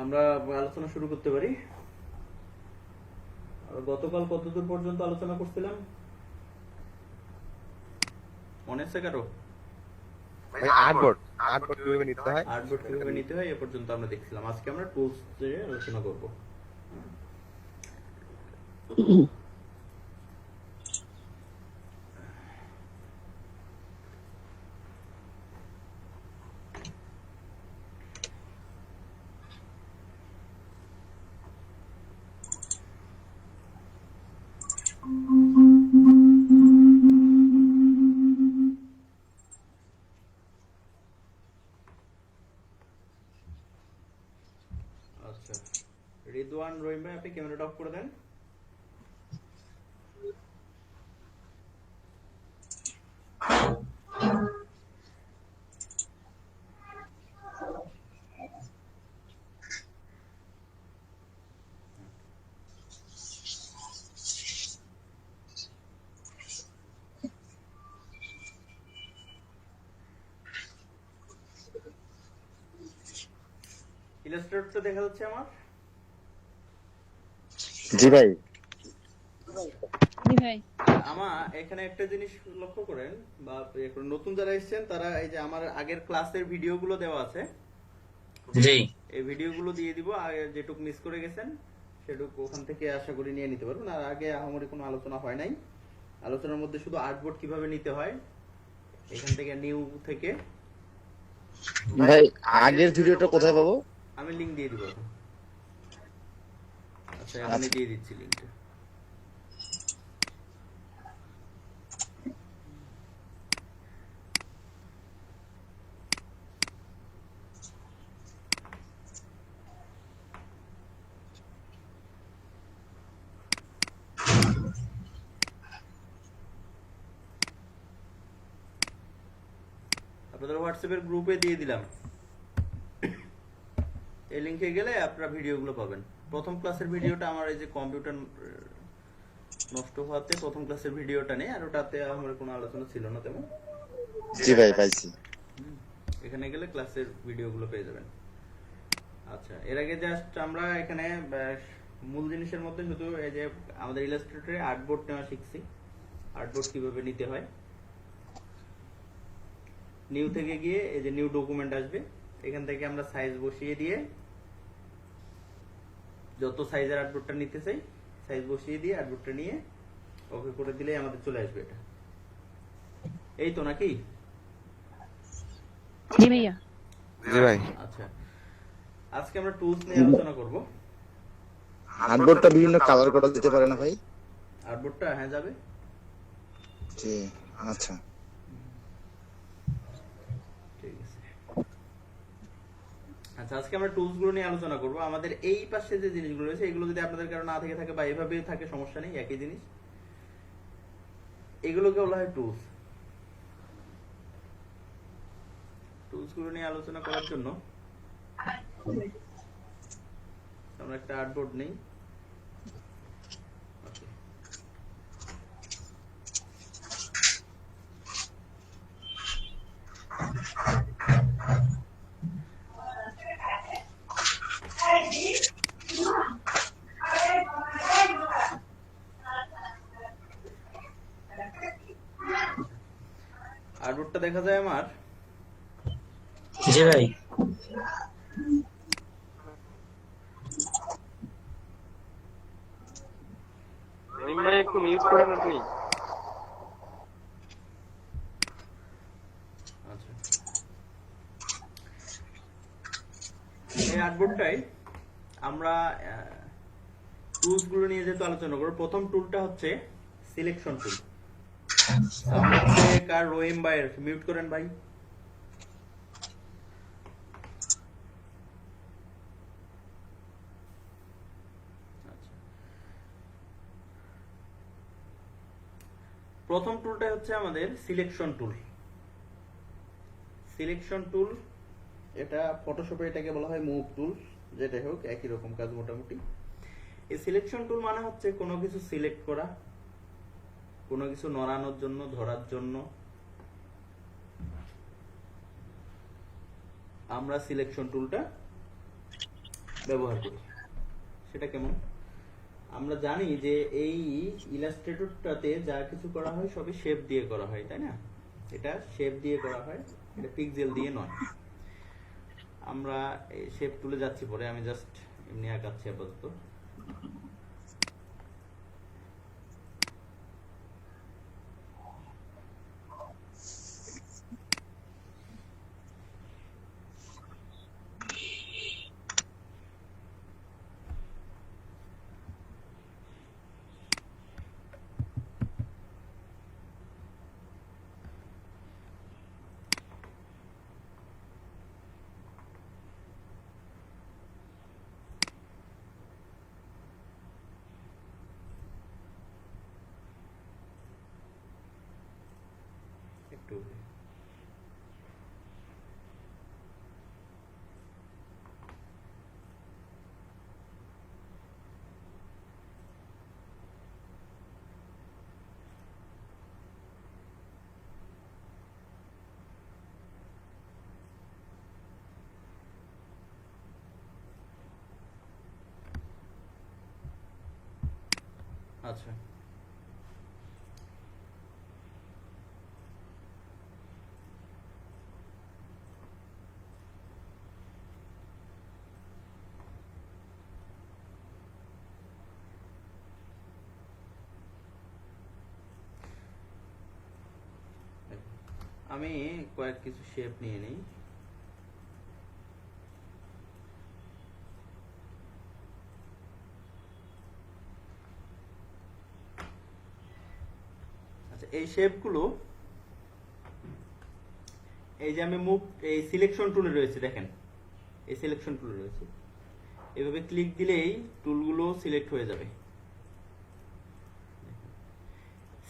আমরা আলোচনা শুরু করতে পারি। গতকাল কতদূর পর্যন্ত আলোচনা করছিলাম মনে আছে কারো? আর্টবোর্ড কিভাবে নিতে হয়, আর্টবোর্ড কিভাবে নিতে হয় এ পর্যন্ত আমরা দেখছিলাম। আজকে আমরা টুলস নিয়ে আলোচনা করব। আচ্ছা, রিদওয়ান রহিম ভাই, আপনি ক্যামেরাটা অফ করে দেন। ইলাস্ট্রেটরটা দেখা যাচ্ছে আমার? জি ভাই। আমার এখানে একটা জিনিস লক্ষ্য করেন, বা নতুন যারা এসেছেন তারা এই যে আমার আগের ক্লাসের ভিডিওগুলো দেওয়া আছে, জি, এই ভিডিওগুলো দিয়ে দিব। আর যেটুকু মিস করে গেছেন সেটুকু ওখান থেকে আশা করি নিয়ে নিতে পারবেন। আর আগে আহামরি কোনো আলোচনা হয় নাই। আলোচনার মধ্যে শুধু আর্টবোর্ড কিভাবে নিতে হয়, এখান থেকে নিউ থেকে। ভাই আগের ভিডিওটা কোথায় পাবো? আমি লিংক দিয়ে দিব এখন। আচ্ছা, এখনই দিয়ে দিচ্ছি লিংকটা। আপনাদের হোয়াটসঅ্যাপের গ্রুপে দিয়ে দিলাম। এই লিংকে গেলে আপনারা ভিডিওগুলো পাবেন। প্রথম ক্লাসের ভিডিওটা আমার এই যে কম্পিউটার নষ্ট হওয়াতে প্রথম ক্লাসের ভিডিওটা নেই, আর ওটাতে আমার কোনো আলোচনা ছিল না তেমন। জি ভাই, পাইছি। এখানে গেলে ক্লাসের ভিডিওগুলো পেয়ে যাবেন। আচ্ছা, এর আগে জাস্ট আমরা এখানে মূল জিনিসের মধ্যে শুধু এই যে আমাদের ইলাস্ট্রেটরে আর্টবোর্ড নেওয়া শিখছি, আর্টবোর্ড কিভাবে নিতে হয়। নিউ থেকে গিয়ে এই যে নিউ ডকুমেন্ট আসবে, এখান থেকে আমরা সাইজ বসিয়ে দিয়ে যত সাইজের আর্টবোর্ডটা নিতে চাই সাইজ বসিয়ে দিয়ে আর্টবোর্ডটা নিয়ে ওকে করে দিলেই আমাদের চলে আসবে এটা। এই তো নাকি? জি ভাইয়া। জি ভাই। আচ্ছা, আজকে আমরা টুলস নিয়ে আলোচনা করব। আর্টবোর্ডটা বিভিন্ন কালার করা যেতে পারে না ভাই? আর্টবোর্ডটা হ্যাঁ যাবে। জি, আচ্ছা। ঠিক আছে। আচ্ছা, আজকে আমরা টুলস গুলো নিয়ে আলোচনা করব। আমাদের এই পাশে যে জিনিসগুলো রয়েছে এগুলো যদি আপনাদের কারো না থেকে থাকে বা এভাবে থাকে সমস্যা নেই, একই জিনিস। এগুলোকে বলা হয় টুলস। টুলস গুলো নিয়ে আলোচনা করার জন্য আমরা একটা আর্টবোর্ড নেই। আর্টবোর্ডটা দেখা যায় আমার? জি ভাই। একটু মিউট করেন আপনি। আচ্ছা, এই আর্টবোর্ডটাই আমরা টুলস গুলো নিয়ে যেহেতু আলোচনা করব, প্রথম টুলটা হচ্ছে সিলেকশন টুল। কার রহিম ভাইয়ের মিউট করেন ভাই। প্রথম টুলটা হচ্ছে আমাদের সিলেকশন টুল। সিলেকশন টুল এটা ফটোশপে এটাকে বলা হয় মুভ টুল, যেটাই হোক একই রকম কাজ মোটামুটি। এই সিলেকশন টুল মানে হচ্ছে কোনো কিছু সিলেক্ট করা, কোনো কিছু নড়ানোর জন্য, ধরার জন্য আমরা সিলেকশন টুলটা ব্যবহার করি। সেটা কেমন? আমরা জানি যে এই ইলাস্ট্রেটরটাতে যা কিছু করা হয় সবই শেপ দিয়ে করা হয়, তাই না? এটা শেপ দিয়ে করা হয়, এটা পিক্সেল দিয়ে নয়। আমরা শেপ টুলে যাচ্ছি পরে, আমি জাস্ট এমনি আঁকাচ্ছি আপাতত। একটু আচ্ছা, আমি কয়েক কিছু শেপ নিয়ে নিই। আচ্ছা, এই শেপগুলো, এই যে আমি মুভ, এই সিলেকশন টুলে রয়েছে, দেখেন এই সিলেকশন টুলে রয়েছে, এভাবে ক্লিক দিলেই টুলগুলো সিলেক্ট হয়ে যাবে।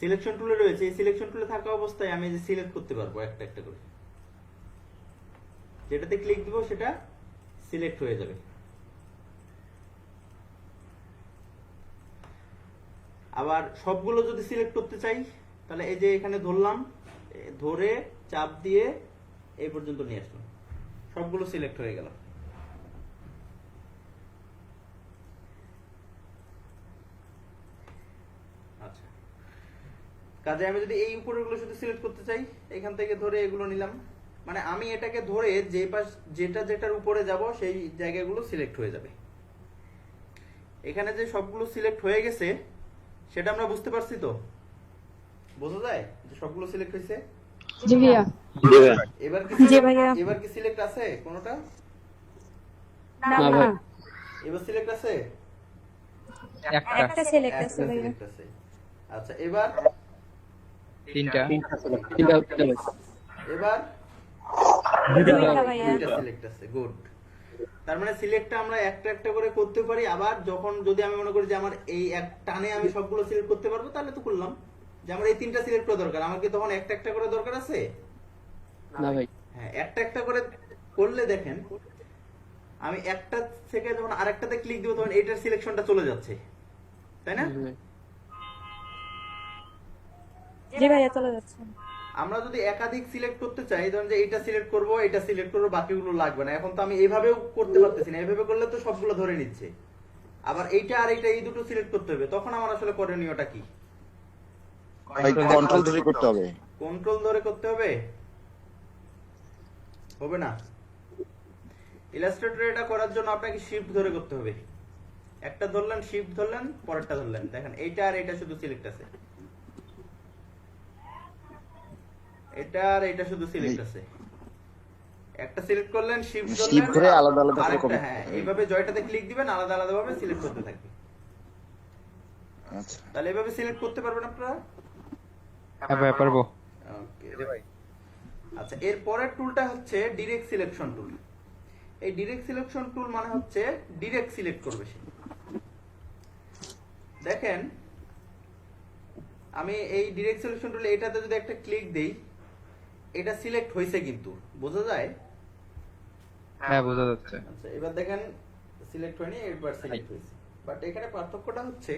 সিলেকশন টুলে রয়েছে, এই সিলেকশন টুলে থাকা অবস্থায় আমি যে সিলেক্ট করতে পারবো একটা একটা করে, যেটাতে ক্লিক দিব সেটা সিলেক্ট হয়ে যাবে। আবার সবগুলো যদি সিলেক্ট করতে চাই তাহলে এই যে এখানে ধরলাম, ধরে চাপ দিয়ে এই পর্যন্ত নিয়ে আসলাম, সবগুলো সিলেক্ট হয়ে গেল। আচ্ছা, কাজে আমি যদি এই উপরেগুলো শুধু সিলেক্ট করতে চাই, এখান থেকে ধরে এগুলো নিলাম, মানে আমি এটাকে ধরে যে পাশ যেটা যেটার উপরে যাব সেই জায়গাগুলো সিলেক্ট হয়ে যাবে। এখানে যে সবগুলো সিলেক্ট হয়ে গেছে সেটা আমরা বুঝতে পারছি তো? বোঝা যায় যে সবগুলো সিলেক্ট হয়েছে? জি ভাইয়া। এবার কি জি ভাইয়া। এবার কি সিলেক্ট আছে কোনটা? না ভাই, এবার সিলেক্ট আছে? একটা সিলেক্ট আছে একটা ভাইয়া। সিলেক্ট আছে। আচ্ছা, এবার তিনটা এবার দুইটা ভাইয়া। দুইটা সিলেক্ট আছে। গুড। তার মানে সিলেক্টটা আমরা একটা একটা করে করতে পারি। আবার যখন যদি আমি মনে করি যে আমার এই এক টানে আমি সবগুলো সিলেক্ট করতে পারবো, তাহলে তো করলাম। যে আমার এই তিনটা সিলেক্ট করা দরকার, আমার কি তখন একটা একটা করে দরকার আছে? না ভাই, হ্যাঁ, একটা একটা করে করলে দেখেন আমি একটা থেকে যখন আরেকটাতে ক্লিক দিব তখন এটার সিলেকশনটা চলে যাচ্ছে, তাই না? জি ভাইয়া, চলে যাচ্ছে। আমরা যদি একাধিক সিলেক্ট করতে চাই, ধরুন যে এটা সিলেক্ট করব, এটা সিলেক্ট করব, বাকিগুলো লাগবে না, এখন তো আমি এইভাবেও করতে পারতেছি না। এইভাবে করলে তো সবগুলো ধরে নিচ্ছে। আবার এইটা আর এইটা, এই দুটো সিলেক্ট করতে হবে। তখন আমার আসলে করণীয়টা কি? ভাই কন্ট্রোল ধরে করতে হবে। কন্ট্রোল ধরে করতে হবে? হবে না। ইলাস্ট্রেটরে এটা করার জন্য আপনাকে শিফট ধরে করতে হবে। একটা ধরলেন, শিফট ধরলেন, পরেরটা ধরলেন, দেখেন এইটা আর এইটা শুধু সিলেক্ট আছে, এটা আর এইটা শুধু সিলেক্ট আছে। একটা সিলেক্ট করলেন, শিফট ধরলেন, শিফট ধরে আলাদা আলাদা করে আরেকটা, করতে হ্যাঁ, হবে। এইভাবে জয়টাতে ক্লিক দিবেন, আলাদা আলাদা ভাবে সিলেক্ট করতে থাকবে। আচ্ছা, তাহলে এইভাবে সিলেক্ট করতে পারবেন আপনারা? হ্যাঁ ভাই পারবো। ওকে। আচ্ছা, এর পরের টুলটা হচ্ছে ডিরেক্ট সিলেকশন টুল। এই ডিরেক্ট সিলেকশন টুল মানে হচ্ছে ডিরেক্ট সিলেক্ট করবে সে। দেখেন আমি এই ডিরেক্ট সিলেকশন টুলে এটাতে যদি একটা ক্লিক দেই, এটা সিলেক্ট হয়েছে, কিন্তু বোঝা যায়? হ্যাঁ বোঝা যাচ্ছে। আচ্ছা, এবার দেখেন সিলেক্ট হয়নি, এবার সিলেক্ট হয়েছে। বাট এখানে পার্থক্যটা হচ্ছে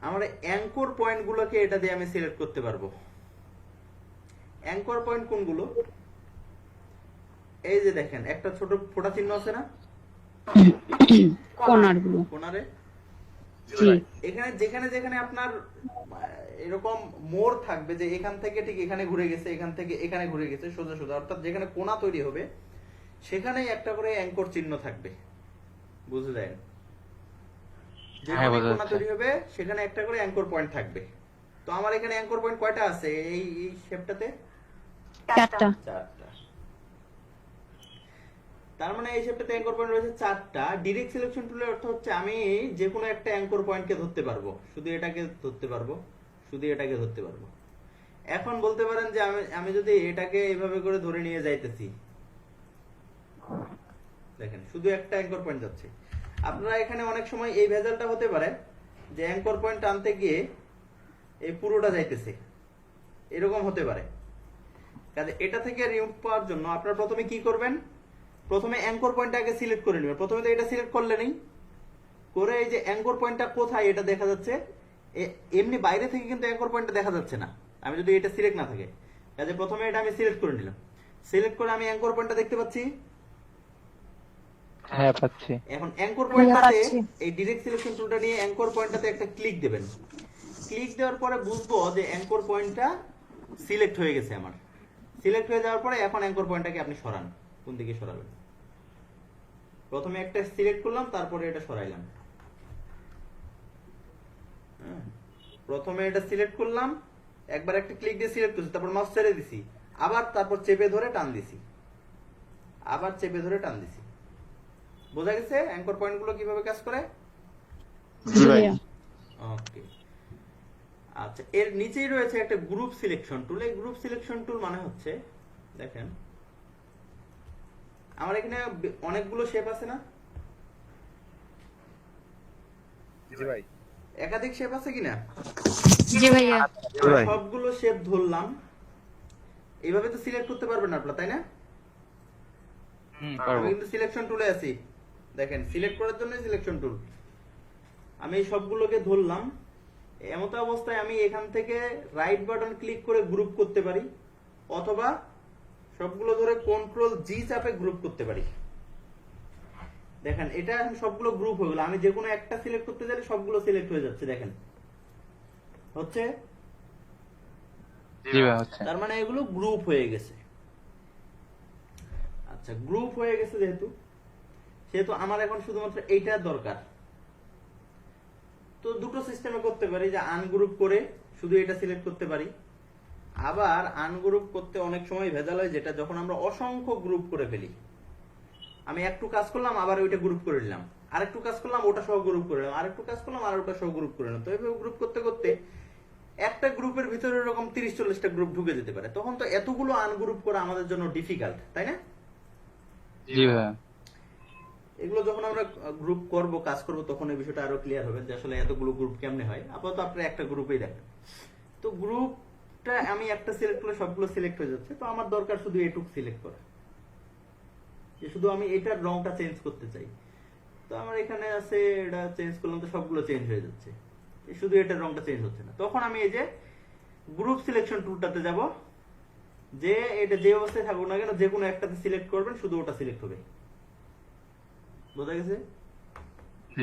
আমার অ্যাঙ্কর পয়েন্ট গুলোকে এটা দিয়ে আমি সিলেক্ট করতে পারবো। অ্যাঙ্কর পয়েন্ট কোনগুলো? এই যে দেখেন একটা ছোট ফোঁটা চিহ্ন আছে না কর্নার গুলো কোনারে, জি এখানে যেখানে যেখানে আপনার এরকম মোড় থাকবে যে এখান থেকে ঠিক এখানে ঘুরে গেছে, এখান থেকে এখানে ঘুরে গেছে সোজা সোজা, অর্থাৎ যেখানে কোণা তৈরি হবে সেখানেই একটা করে অ্যাঙ্কর চিহ্ন থাকবে, বুঝে যায়? যেখানে বোঝা কোণা যাচ্ছে। তৈরি হবে সেখানে একটা করে অ্যাঙ্কর পয়েন্ট থাকবে। তো আমার এখানে অ্যাঙ্কর পয়েন্ট কয়টা আছে এই শেপটাতে? 4টা 4টা। তার মানে এই শেপটাতে অ্যাঙ্কর পয়েন্ট রয়েছে 4টা। ডাইরেক্ট সিলেকশন টুলের অর্থ হচ্ছে আমি যে কোনো একটা অ্যাঙ্কর পয়েন্টকে ধরতে পারবো, শুধু এটাকে ধরতে পারবো, শুধু এটাকে ধরতে পারবো। এখন বলতে পারেন যে আমি যদি এটাকে এইভাবে করে ধরে নিয়ে যাইতেছি, দেখেন শুধু একটা অ্যাঙ্কর পয়েন্ট যাচ্ছে। আপনারা এখানে অনেক সময় এই ভেজালটা হতে পারে যে অ্যাঙ্কর পয়েন্ট টানতে গিয়ে এই পুরোটা যাইতেছে, এরকম হতে পারে। কাজে এটা থেকে রিমুভ পাওয়ার জন্য আপনারা প্রথমে কি করবেন, প্রথমে অ্যাঙ্কর পয়েন্টটা আগে সিলেক্ট করে নেবেন। প্রথমে তো এটা সিলেক্ট করলে নেই করে এই যে অ্যাঙ্কর পয়েন্টটা কোথায় এটা দেখা যাচ্ছে, এমনি বাইরে থেকে কিন্তু অ্যাঙ্কর পয়েন্টটা দেখা যাচ্ছে না আমি যদি এটা সিলেক্ট না থাকে। কাজে প্রথমে এটা আমি সিলেক্ট করে নিলাম, সিলেক্ট করে আমি অ্যাঙ্কর পয়েন্টটা দেখতে পাচ্ছি। হ্যাঁ পাচ্ছি। এখন অ্যাঙ্কর পয়েন্টটাতে পাচ্ছি। এই ডাইরেক্ট সিলেকশন টুলটা নিয়ে অ্যাঙ্কর পয়েন্টটাতে একটা ক্লিক দিবেন। ক্লিক দেওয়ার পরে বুঝবো যে অ্যাঙ্কর পয়েন্টটা সিলেক্ট হয়ে গেছে আমার। সিলেক্ট হয়ে যাওয়ার পরে এখন অ্যাঙ্কর পয়েন্টটাকে আপনি সরান, কোন দিকে সরাবেন। প্রথমে একটা সিলেক্ট করলাম, তারপরে এটা সরাইলাম। হ্যাঁ, প্রথমে এটা সিলেক্ট করলাম, একবার একটা ক্লিক দিয়ে সিলেক্ট করছি, তারপর মাউস ছেড়ে দিছি, আবার তারপর চেপে ধরে টান দিছি, আবার চেপে ধরে টান দিছি। বোঝা গেছে অ্যাঙ্কর পয়েন্টগুলো কিভাবে কাজ করে? জি ভাই। ওকে, আচ্ছা, এর নিচেই রয়েছে একটা গ্রুপ সিলেকশন টুল। এই গ্রুপ সিলেকশন টুল মানে হচ্ছে, দেখেন আমার এখানে অনেকগুলো শেপ আছে না, জি ভাই। একাধিক শেপ আছে কিনা? জি ভাইয়া জি ভাই। সবগুলো শেপ ধরলাম, এইভাবে তো সিলেক্ট করতে পারবেন না আপনারা, তাই না? পারবো। আমি কিন্তু সিলেকশন টুলে আছি, দেখেন সিলেক্ট করার জন্য সিলেকশন টুল। আমি এই সবগুলোকে ধরলাম, এমত অবস্থায় আমি এখান থেকে রাইট বাটন ক্লিক করে গ্রুপ করতে পারি, অথবা সবগুলো ধরে কন্ট্রোল জি চাপে গ্রুপ করতে পারি। দেখেন এটা এখন সবগুলো গ্রুপ হয়ে গেল। আমি যে কোনো একটা সিলেক্ট করতে চাইলে সবগুলো সিলেক্ট হয়ে যাচ্ছে, দেখেন হচ্ছে। জি ভাই হচ্ছে। তার মানে এগুলো গ্রুপ হয়ে গেছে। আচ্ছা, গ্রুপ হয়ে গেছে সেহেতু আমার এখন শুধুমাত্র এইটা দরকার। তো দুটো সিস্টেমে করতে পারি, যে আনগ্রুপ করে শুধু এটা সিলেক্ট করতে পারি, আবার আনগ্রুপ করতে অনেক সময় ভেজাল হয়, যেটা যখন আমরা অসংখ্য গ্রুপ করে ফেলি। আমি একটু কাজ করলাম আবার ওইটা গ্রুপ করে নিলাম, আরেকটু কাজ করলাম ওটা সহ গ্রুপ করে নিলাম, আরেকটু কাজ করলাম আর ওটা সহ গ্রুপ করে নিলাম। তো এইভাবে গ্রুপ করতে করতে একটা গ্রুপের ভিতরে এরকম 30-40টা গ্রুপ ঢুকে যেতে পারে। তখন তো এতগুলো আনগ্রুপ করা আমাদের জন্য ডিফিকাল্ট, তাই না? জি ভাই। এগুলো যখন আমরা গ্রুপ করব, কাজ করব, তখন এই বিষয়টা আরো ক্লিয়ার হবে যে আসলে এতগুলো গ্রুপ কেমনে হয়। আপাতত আপনি একটা গ্রুপেই দেখেন। তো গ্রুপটা আমি একটা সিলেক্ট করলে সবগুলো সিলেক্ট হয়ে যাচ্ছে। তো আমার দরকার শুধু এটুকু সিলেক্ট করা, যে শুধু আমি এটার রংটা চেঞ্জ করতে চাই। তো আমার এখানে আছে, এটা চেঞ্জ করলাম, তো সবগুলো চেঞ্জ হয়ে যাচ্ছে, শুধু এটার রংটা চেঞ্জ হচ্ছে না। তখন আমি এই যে গ্রুপ সিলেকশন টুলটাতে যাব, যে এটা যে অবস্থায় থাকুক না কেন যে কোনো একটাতে সিলেক্ট করবেন, শুধু ওটা সিলেক্ট হবে। বোঝা গেছে?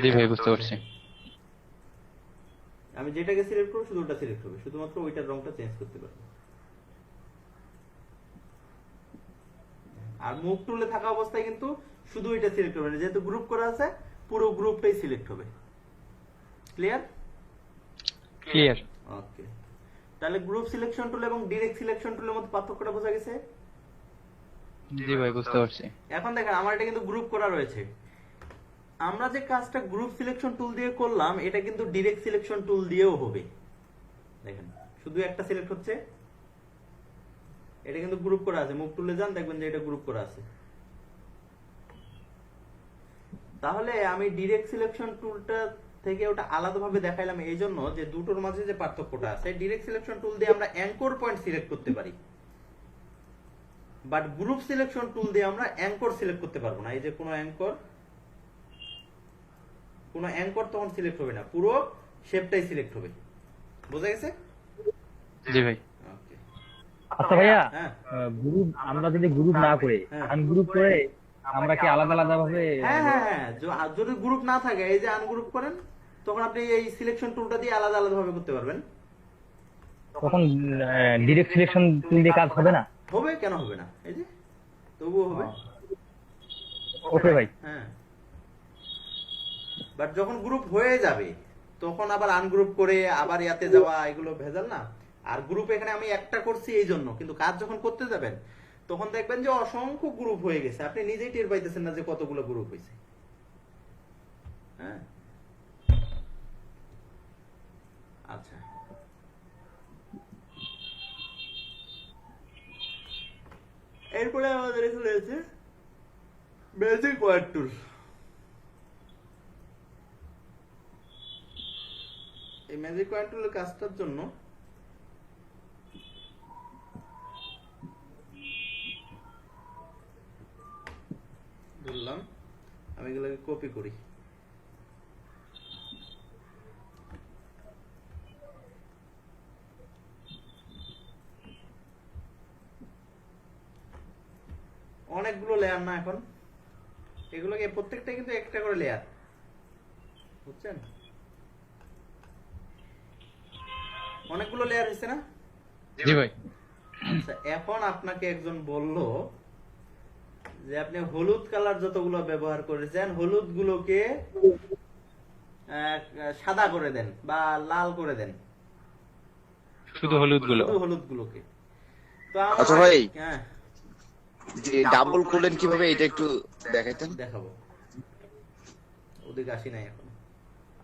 জি ভাই বুঝতে পারছি। আমি যেটাকে সিলেক্ট করব শুধু ওটা সিলেক্ট হবে, শুধুমাত্র ওইটার রংটা চেঞ্জ করতে পারবো। আর মুভ টুলে থাকা অবস্থায় কিন্তু শুধু এটা সিলেক্ট হবে না, যেহেতু গ্রুপ করা আছে পুরো গ্রুপটাই সিলেক্ট হবে। ক্লিয়ার? ক্লিয়ার। ওকে, তাহলে গ্রুপ সিলেকশন টুল এবং ডাইরেক্ট সিলেকশন টুলের মধ্যে পার্থক্যটা বোঝা গেছে? জি ভাই বুঝতে পারছি। এখন দেখেন আমার এটা কিন্তু গ্রুপ করা রয়েছে। আমরা যে কাজটা গ্রুপ সিলেকশন টুল দিয়ে করলাম, এটা কিন্তু ডাইরেক্ট সিলেকশন টুল দিয়েও হবে। দেখেন শুধু একটা সিলেক্ট হচ্ছে, এটা কিন্তু গ্রুপ করা আছে। মুভ টুলে যান, দেখবেন যে এটা গ্রুপ করা আছে। তাহলে আমি ডাইরেক্ট সিলেকশন টুলটা থেকে ওটা আলাদাভাবে দেখাইলাম এই জন্য যে দুটোর মাঝে যে পার্থক্যটা আছে, ডাইরেক্ট সিলেকশন টুল দিয়ে আমরা অ্যাঙ্কর পয়েন্ট সিলেক্ট করতে পারি, বাট গ্রুপ সিলেকশন টুল দিয়ে আমরা অ্যাঙ্কর সিলেক্ট করতে পারবো না। এই যে কোনো অ্যাঙ্কর তখন সিলেক্ট হবে না, পুরো শেপটাই সিলেক্ট হবে। বোঝা গেছে? জি ভাই। ওকে, আচ্ছা ভাইয়া, হ্যাঁ গ্রুপ আমরা যদি গ্রুপ না করে হ্যাঁ। আনগ্রুপ করে আমরা কি আলাদা আলাদা ভাবে? হ্যাঁ হ্যাঁ হ্যাঁ যদি গ্রুপ না থাকে, এই যে আনগ্রুপ করেন, তখন আপনি এই সিলেকশন টুলটা দিয়ে আলাদা আলাদা ভাবে করতে পারবেন। তখন ডিরেক্ট সিলেকশন টুল দিয়ে কাজ হবে না? হবে, কেন হবে না? এই যে তবুও হবে। ওকে ভাই। হ্যাঁ, বাট যখন গ্রুপ হয়ে যাবে তখন আবার আনগ্রুপ করে আবার ইয়াতে যাওয়া, এগুলো ভেজাল না। আর গ্রুপ এখানে আমি একটা করছি এই জন্য, কিন্তু কাজ যখন করতে যাবেন তখন দেখবেন যে অসংখ্য গ্রুপ হয়ে গেছে, আপনি নিজেই টের পাইতেছেন না যে কতগুলো গ্রুপ হয়েছে। হ্যাঁ, আচ্ছা, এরপরে আমাদের এখানে আছে ম্যাজিক ওয়ার্ড টুল। এই ম্যাজিক ওয়ার্ড টুলের কাজটার জন্য বললাম আমি এগুলোকে কপি করি। অনেকগুলো লেয়ার না এখন, এগুলোকে প্রত্যেকটা কিন্তু একটা করে লেয়ার, বুঝছেন? অনেকগুলো লেয়ার হয়েছে না? জি ভাই। আচ্ছা, এখন আপনাকে একজন বলল যে আপনি হলুদ কালার যতগুলো ব্যবহার করেছেন, হলুদ গুলোকে সাদা করে দেন বা লাল করে দেন, শুধু হলুদ গুলো। শুধু হলুদ গুলোকে। তো আচ্ছা ভাই, হ্যাঁ যে ডাবল করলেন কিভাবে এটা একটু দেখাইতেন? দেখাবো, ওদিকে আসি নাই এখন,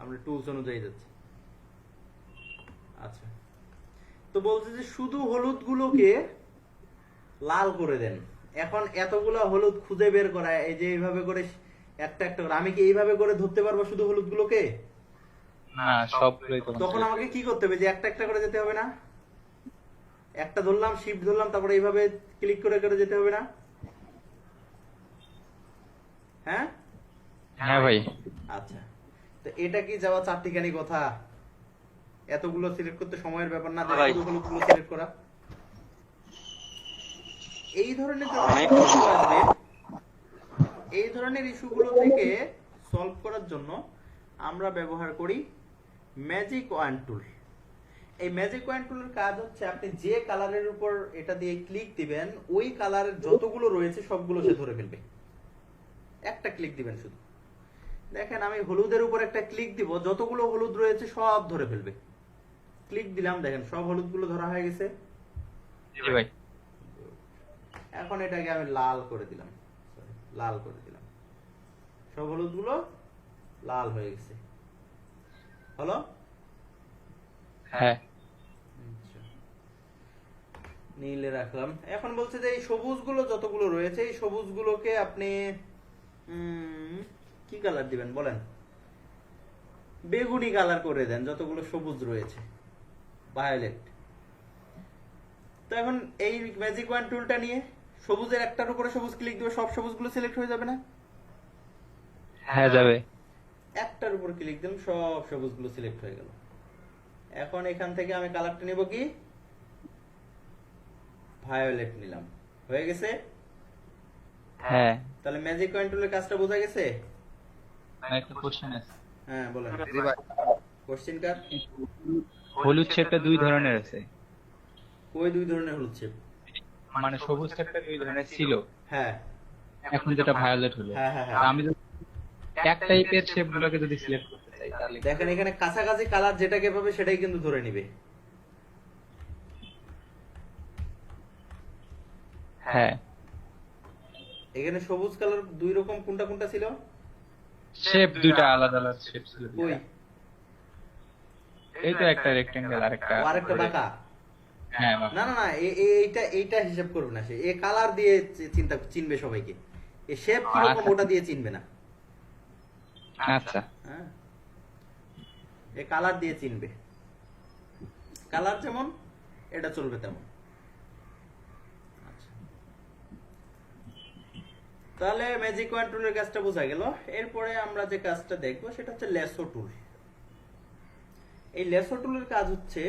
আমরা টুলস অনুযায়ী যাচ্ছি। আচ্ছা, তো বলছে যে শুধু হলুদ গুলোকে লাল করে দেন। এখন এতগুলো হলুদ খুঁজে বের করা, এই যে এইভাবে করে একটা একটা করে, আমি কি এইভাবে করে ধরতে পারবো শুধু হলুদ গুলোকে? না, সবগুলোই তখন আমাকে কি করতে হবে, যে একটা একটা করে যেতে হবে না? একটা ধরলাম, শিফট ধরলাম, তারপরে এইভাবে ক্লিক করে করে যেতে হবে না? হ্যাঁ হ্যাঁ ভাই। আচ্ছা, তো এটা কি যাওয়া চারটিখানি কথা? এতগুলো সিলেক্ট করতে সময়ের ব্যাপার না, ভাই। শুধু হলুদগুলো সিলেক্ট করা। এই ধরনের যখন issue আসবে, এই ধরনের ইস্যুগুলো থেকে সলভ করার জন্য আমরা ব্যবহার করি ম্যাজিক ওয়ান টুল। এই ম্যাজিক ওয়ান টুলের কাজ হচ্ছে, আপনি যে কালারের উপর এটা দিয়ে ক্লিক দিবেন, ওই কালারের যতগুলো রয়েছে সবগুলো সে ধরে ফেলবে। একটা ক্লিক দিবেন শুধু, দেখেন আমি হলুদের উপর একটা ক্লিক দিব, যতগুলো হলুদ রয়েছে সব ধরে ফেলবে। ক্লিক দিলাম, দেখেন সব হলুদগুলো ধরা হয়ে গেছে। জি ভাই। এখন এটাকে আমি লাল করে দিলাম, লাল করে দিলাম, সব হলুদগুলো লাল হয়ে গেছে। হলো? হ্যাঁ। আচ্ছা, নীলে রাখলাম। এখন বলছে যে এই সবুজগুলো যতগুলো রয়েছে, এই সবুজগুলোকে আপনি কি কালার দিবেন বলেন? বেগুনি কালার করে দেন যতগুলো সবুজ রয়েছে, ভায়োলেট। তো এখন এই ম্যাজিক ওয়ান টুলটা নিয়ে সবুজের একটার উপরে সবুজ ক্লিক দিবে, সব সবুজগুলো সিলেক্ট হয়ে যাবে না? হ্যাঁ যাবে। একটার উপর ক্লিক দিলাম, সব সবুজগুলো সিলেক্ট হয়ে গেল। এখন এখান থেকে আমি কালারটা নিব কি? ভায়োলেট নিলাম, হয়ে গেছে। হ্যাঁ। তাহলে ম্যাজিক ওয়ান টুলের কাজটা বোঝা গেছে? একটা কোশ্চেন আছে। হ্যাঁ বলেন, জি ভাই। কোশ্চেন কার? হলুদ শেপটা দুই ধরনের আছে, ওই দুই ধরনের হলুদ শেপ, মানে সবুজ শেপটা দুই ধরনের ছিল, হ্যাঁ এখন যেটা ভায়োলেট হলো। হ্যাঁ হ্যাঁ তা হ্যাঁ। আমি যদি এক টাইপের শেপ গুলোকে যদি সিলেক্ট করতে চাই তাহলে দেখেন এখানে কাছাকাছি কালার যেটাকে পাবে সেটাই কিন্তু ধরে নিবে। হ্যাঁ, এখানে সবুজ কালার দুই রকম, কোনটা কোনটা ছিল? শেপ দুইটা আলাদা আলাদা শেপ ছিল। ওই এই তো একটা রেক্টেঙ্গেল আর একটা আরেকটা বাঁকা। হ্যাঁ বাবা। না না না, এইটা এইটা হিসাব করবে না সে, এ কালার দিয়ে চিনবে সবাইকে, এ শেপ কিরকম ওটা দিয়ে চিনবে না। আচ্ছা। হ্যাঁ, এ কালার দিয়ে চিনবে, কালার যেমন এটা চলবে তেমন। আচ্ছা, তাহলে ম্যাজিক ওয়ান টুলের কাজটা বোঝা গেল। এরপরে আমরা যে কাজটা দেখবো সেটা হচ্ছে লেসো টুল। এই লেসো টুলের কাজ হচ্ছে,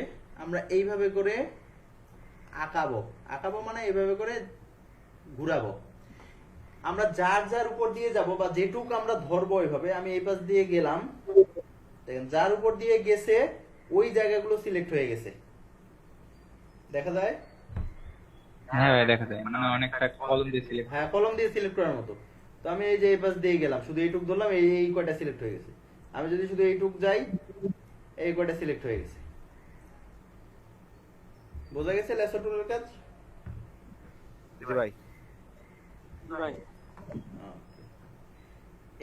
আমরা এইভাবে করে আঁকাবো। আঁকাবো মানে এভাবে করে ঘুরাবো। আমরা যার যার উপর দিয়ে যাব বা যেটুক আমরা ধরবো এভাবে, আমি এই পাশ দিয়ে গেলাম, দেখেন যার উপর দিয়ে গেছে ওই জায়গাগুলো সিলেক্ট হয়ে গেছে, দেখা যায়। হ্যাঁ ভাই দেখা যায়, মানে অনেকটা কলম দিয়েছিল। হ্যাঁ, কলম দিয়ে সিলেক্ট করার মতো। তো আমি এই যে এই পাশ দিয়ে গেলাম, শুধু এইটুক ধরলাম, এই কয়টা সিলেক্ট হয়ে গেছে। আমি যদি শুধু এইটুক যাই, এই কয়টা সিলেক্ট হয়ে গেছে। বোঝা গেছে লেসো টুলের কাজ? জি ভাই। ভাই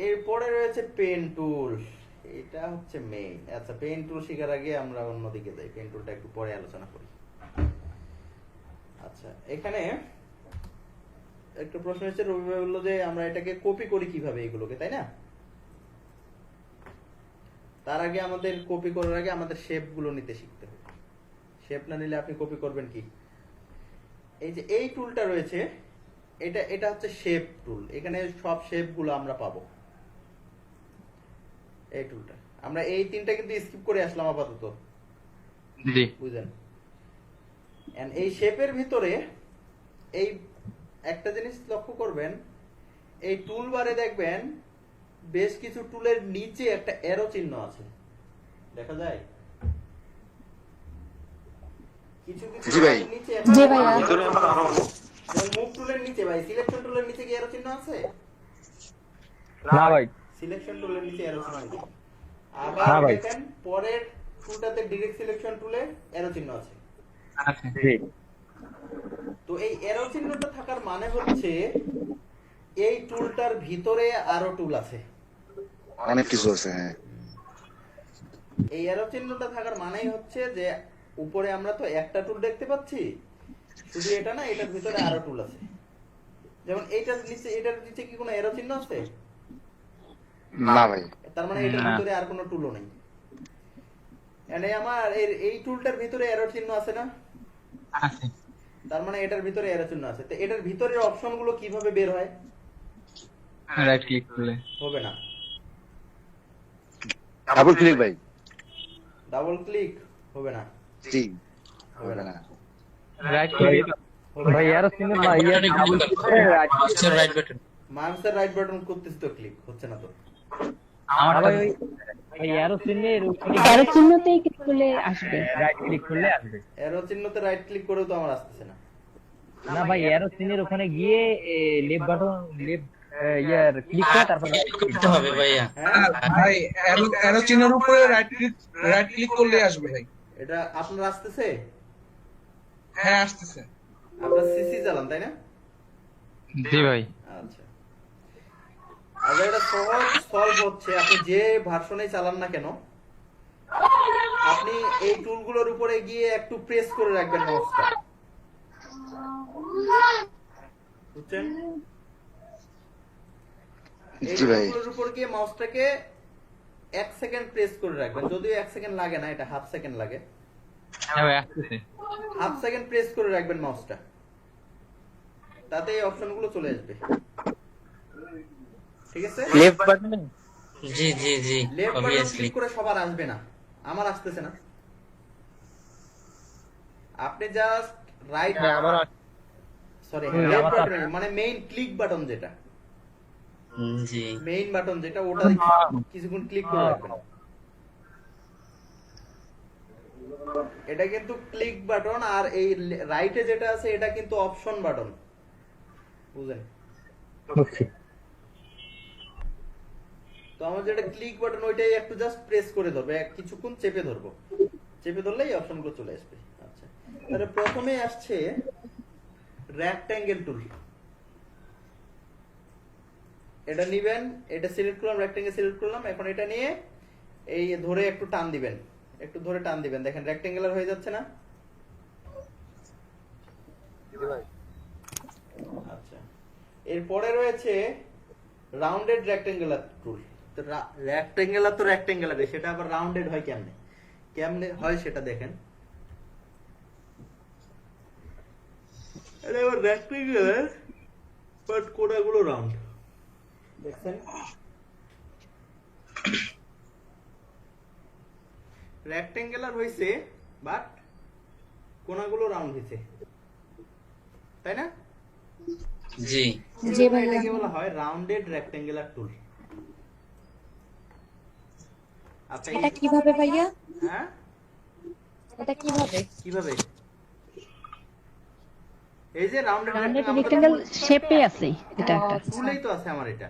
এরপরে রয়েছে পেন টুল, এটা হচ্ছে মেইন। আচ্ছা, পেন টুল শেখার আগে আমরা অন্যদিকে যাই, পেন টুলটা একটু পরে আলোচনা করি। আচ্ছা, এখানে একটা প্রশ্ন হচ্ছে, রবি ভাই বললো যে আমরা এটাকে কপি করি কিভাবে এগুলোকে, তাই না? তার আগে আমাদের কপি করার আগে আমাদের শেপ গুলো নিতে শিখতে হবে। শেপ না নিলে আপনি কপি করবেন কি? এই যে এই টুলটা রয়েছে, এটা হচ্ছে শেপ টুল। এখানে সব শেপ গুলো আমরা পাবো। এই টুলটা আমরা এই তিনটা কিন্তু স্কিপ করে আসলাম আপাতত, জি বুঝলেন? এন্ড এই শেপের ভিতরে এই একটা জিনিস লক্ষ্য করবেন, এই টুল বারে দেখবেন বেশ কিছু টুলের নিচে একটা অ্যারো চিহ্ন আছে, দেখা যায়? কিছু কিছু জি ভাই। নিচে জি ভাইয়া। ভিতরে আবার আরো মুভ টুলের নিচে ভাই, সিলেকশন টুলের নিচে কি অ্যারো চিহ্ন আছে? না ভাই। সিলেকশন টুলের নিচে অ্যারো চিহ্ন আছে। না আবার ভাই। দেখেন পরের টুলটাতে ডিরেক্ট সিলেকশন টুলে অ্যারো চিহ্ন আছে। আছে। জি। তো এই অ্যারো চিহ্নটা থাকার মানে হচ্ছে এই টুলটার ভিতরে আরো টুল আছে। অনেক কিছু আছে, হ্যাঁ। এই অ্যারো চিহ্নটা থাকার মানেই হচ্ছে যে উপরে আমরা তো একটা টুল দেখতে পাচ্ছি, শুধু এটা না, এটার ভিতরে আরো টুল আছে। যেমন এটার নিচে কি কোনো অ্যারো চিহ্ন আছে? না ভাই। তার মানে এটার না। ভিতরে আর কোনো টুলও নেই। মানে আমার এই টুলটার ভিতরে অ্যারো চিহ্ন আছে না? আছে। তার মানে এটার ভিতরে অ্যারো চিহ্ন আছে। তো এটার ভিতরের অপশনগুলো কিভাবে বের হয়? রাইট ক্লিক করলে হবে না। ডাবল ক্লিক ভাই। ডাবল ক্লিক হবে না। জি। হবে না। রাইট ক্লিক হবে ভাই না। এর সিনে বা ইয়ার ডাবল ক্লিক করে রাইট মাউসের রাইট বাটন। মাউসের রাইট বাটন করতেছি তো, ক্লিক হচ্ছে না তো। আমার ভাই ওই এর সিনে অ্যারো চিহ্নতেই ক্লিক করলে আসবে। রাইট ক্লিক করলে আসবে। অ্যারো চিহ্নতে রাইট ক্লিক করেও তো আমার আসতেছে না। না ভাই এর সিনের ওখানে গিয়ে লেফট বাটন লেফট ইয়ার ক্লিক করে তারপর করতে হবে ভাইয়া। হ্যাঁ, ভাই অ্যারো চিহ্নের উপরে রাইট ক্লিক করলে আসবে ভাই। এটা আপনার আসতেছে? হ্যাঁ আসতেছে। আপনার সিসি চালান তাই না? জি ভাই। আচ্ছা, আচ্ছা, এটা সহজ সলভ হচ্ছে। আপনি যে ভার্সনে চালান না কেন, আপনি এই টুলগুলোর উপরে গিয়ে একটু প্রেস করে রাখবেন মাউসটা, বুঝছেন? এই জি ভাই। টুলগুলোর উপর গিয়ে মাউসটাকে 1 সেকেন্ড প্রেস করে রাখবেন। যদিও 1 সেকেন্ড লাগে না, এটা হাফ সেকেন্ড লাগে। হ্যাঁ ভাই আসতেছে। হাফ সেকেন্ড প্রেস করে রাখবেন মাউসটা, তাতে এই অপশনগুলো চলে আসবে। ঠিক আছে? লেফট বাটন জি জি জি লেফট বাটন অবভিয়াসলি। ক্লিক করে সবার আসবে না, আমার আসতেছে না। আপনি জাস্ট রাইট, আবার সরি হুম, লেফট আমার বাটন মানে মেইন ক্লিক বাটন যেটা, জি মেইন বাটন যেটা, ওটা কিছুক্ষণ ক্লিক করে রাখবেন। এটা কিন্তু ক্লিক বাটন, আর এই রাইটে যেটা আছে এটা কিন্তু অপশন বাটন, বুঝলেন? বুঝছি। তো আমার যেটা ক্লিক বাটন ওইটাই একটু জাস্ট প্রেস করে ধরবে, কিছুক্ষণ চেপে ধরবো, চেপে ধরলেই অপশনগুলো চলে আসবে। আচ্ছা, তাহলে প্রথমে আসছে রেক্ট্যাঙ্গেল টুল। এটা নিবেন, এটা সিলেক্ট করলাম, রেক্ট্যাঙ্গেল সিলেক্ট করলাম। এখন এটা নিয়ে এই ধরে একটু টান দিবেন, একটু ধরে টান দিবেন, দেখেন রেক্ট্যাঙ্গুলার হয়ে যাচ্ছে না? আচ্ছা, এরপরে রয়েছে রাউন্ডেড রেক্ট্যাঙ্গুলার টুল। তো রেক্ট্যাঙ্গুলার তো রেক্ট্যাঙ্গুলার, সেটা আবার রাউন্ডেড হয় কেমনে? কেমনে হয় সেটা দেখেন। এটা আবার রেক্ট্যাঙ্গুলার বাট কোণাগুলো রাউন্ড, দেখছেন? রেক্ট্যাঙ্গুলার হইছে বাট কোণাগুলো রাউন্ড হইছে। তাই না? জি জি এজন্য ভাইয়া। এটাকে বলা হয় রাউন্ডেড রেক্টেঙ্গুলার টুল। আচ্ছা এটা কিভাবে ভাইয়া? হ্যাঁ এটা কিভাবে? কিভাবে? এই যে রাউন্ডেড রাউন্ডেড রেক্টেঙ্গেল শেপে আছে এটা একটা। টুলেই তো আছে আমার এটা।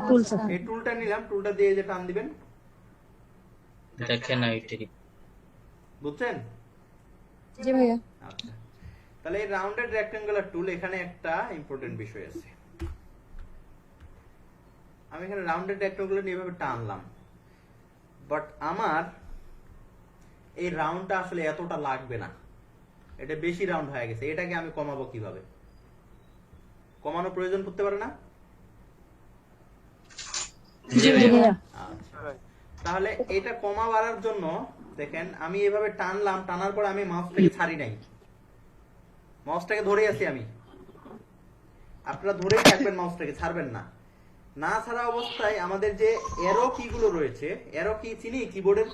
টুলস আছে। এই টুলটা নিলাম, টুলটা দিয়ে এই যে টান দিবেন, দেখেন এইটাই। বুঝছেন? জি ভাইয়া। আচ্ছা, তাহলে এই রাউন্ডেড রেক্টেঙ্গুলার টুল, এখানে একটা ইম্পর্টেন্ট বিষয় আছে। আমি এখানে রাউন্ডেড রেক্টেঙ্গুলার নিয়ে এভাবে টানলাম, বাট আমার এই রাউন্ডটা আসলে এতটা লাগবে না, এটা বেশি রাউন্ড হয়ে গেছে। এটাকে আমি কমাবো কিভাবে? কমানো প্রয়োজন পড়তে পারে না? জি ভাইয়া। আচ্ছা, তাহলে এটা কমা বাড়ার জন্য দেখেন আমি এভাবে টানলাম, টানার পর আমি মাউসটাকে ছাড়ি নাই, মাউসটাকে ধরে আছি আমি। আপনারা ধরেই থাকবেন, মাউসটাকে ছাড়বেন না। না ছাড়া অবস্থায় আমাদের যে এরো কি গুলো রয়েছে, এরো কি চিনি কিবোর্ডের?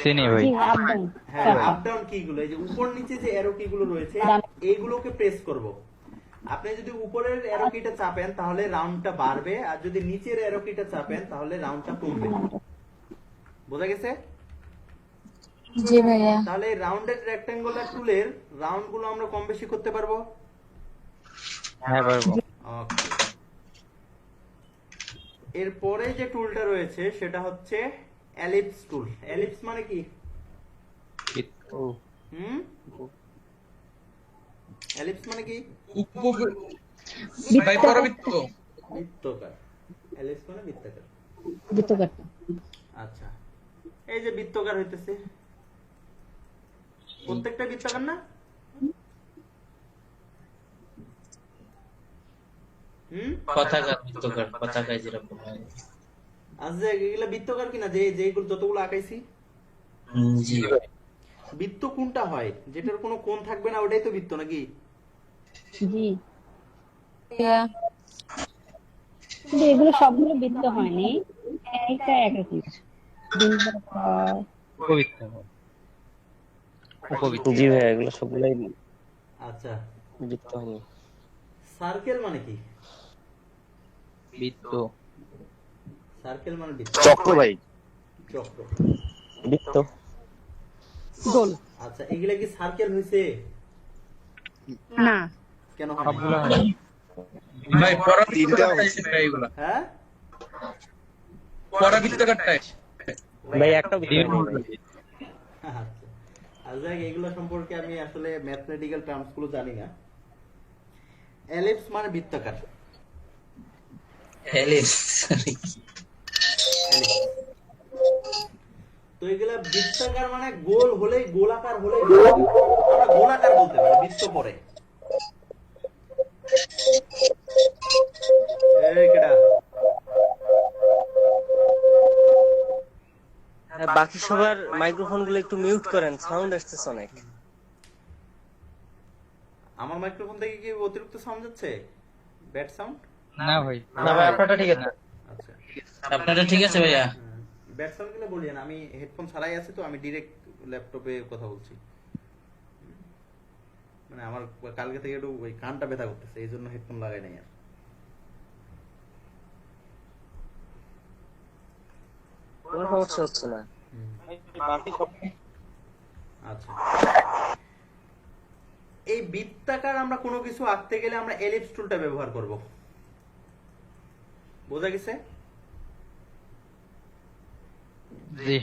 চিনি ভাই। জি আপ ডাউন। হ্যাঁ, আপ ডাউন কি গুলো, এই যে উপর নিচে যে এরো কি গুলো রয়েছে, এইগুলোকে প্রেস করব। আপনি যদি উপরের এরো কিটা চাপেন তাহলে রাউন্ডটা বাড়বে, আর যদি নিচের এরো কিটা চাপেন তাহলে রাউন্ডটা কমবে। বোঝা গেছে? জি ভাইয়া। তাহলে রাউন্ডেড রেক্টেঙ্গুলার টুলের রাউন্ড গুলো আমরা কম বেশি করতে পারবো। হ্যাঁ পারবো। Okay. এরপরে যে টুলটা রয়েছে সেটা হচ্ছে এলিপস টুল। এলিপস মানে কি? এলিপস মানে কি? ভাই পরবৃত্ত। বৃত্তাকার। এলিপস মানে বৃত্তাকার। বৃত্তাকার। আচ্ছা, এই যে বৃত্তাকার হইতেছে, প্রত্যেকটা বৃত্তাকার না? পতাকায় যেরকম হয়। আচ্ছা, এগুলা বৃত্তাকার কিনা? যে যেগুলো যতগুলো আঁকাইছি। জি বৃত্ত কোনটা হয়? যেটার কোনো কোণ থাকবে না ওটাই তো বৃত্ত নাকি? জি, ভাইয়া। কিন্তু এগুলো সবগুলো বৃত্ত হয়নি, একটা এক রকম। উপবৃত্ত। উপবৃত্ত। জি ভাইয়া, এগুলো সবগুলাই আচ্ছা, বৃত্ত হয়নি। সার্কেল মানে কি? বৃত্ত। সার্কেল মানে বৃত্ত। চক্র ভাই। চক্র। বৃত্ত। গোল। আচ্ছা, এগুলা কি সার্কেল হইছে? না, কেন হয়? সবগুলো হয়। ভাই পরবৃত্ত তিনটা টাইপের এগুলা। হ্যাঁ, পরবৃত্তাকার টাইপ। ভাই একটা বৃত্ত হয়নি ভাই। আচ্ছা, আর যাই এগুলো সম্পর্কে আমি আসলে ম্যাথমেটিক্যাল টার্মস গুলো জানি না। এলিপস মানে বৃত্তাকার। এলিপস। এলিপস। তো এগুলা বৃত্তাকার মানে গোল হলেই, গোলাকার হলেই আমরা গোলাকার বলতে পারি, বৃত্ত পরে। এই কেডা? বাকি সবার মাইক্রোফোন গুলো একটু মিউট করেন, সাউন্ড আসতেছে অনেক। আমার মাইক্রোফোন থেকে কি অতিরিক্ত সাউন্ড যাচ্ছে? Bad sound? না ভাই। না ভাই, আপনারটা ঠিক আছে। আচ্ছা, আপনারটা ঠিক আছে ভাইয়া? ব্যাড সাউন্ড গুলো বলি না, আমি হেডফোন ছাড়াই আছি তো, আমি ডিরেক্ট ল্যাপটপে কথা বলছি। মানে আমার কালকে থেকে একটু ওই কানটা ব্যথা করতেছে, এই জন্য হেডফোন লাগাই নাই আর। কোনো সমস্যা হচ্ছে না। আচ্ছা, এই বৃত্তাকার আমরা কোনো কিছু আঁকতে গেলে আমরা এলিপস টুলটা ব্যবহার করব। বোঝা গেছে? জি।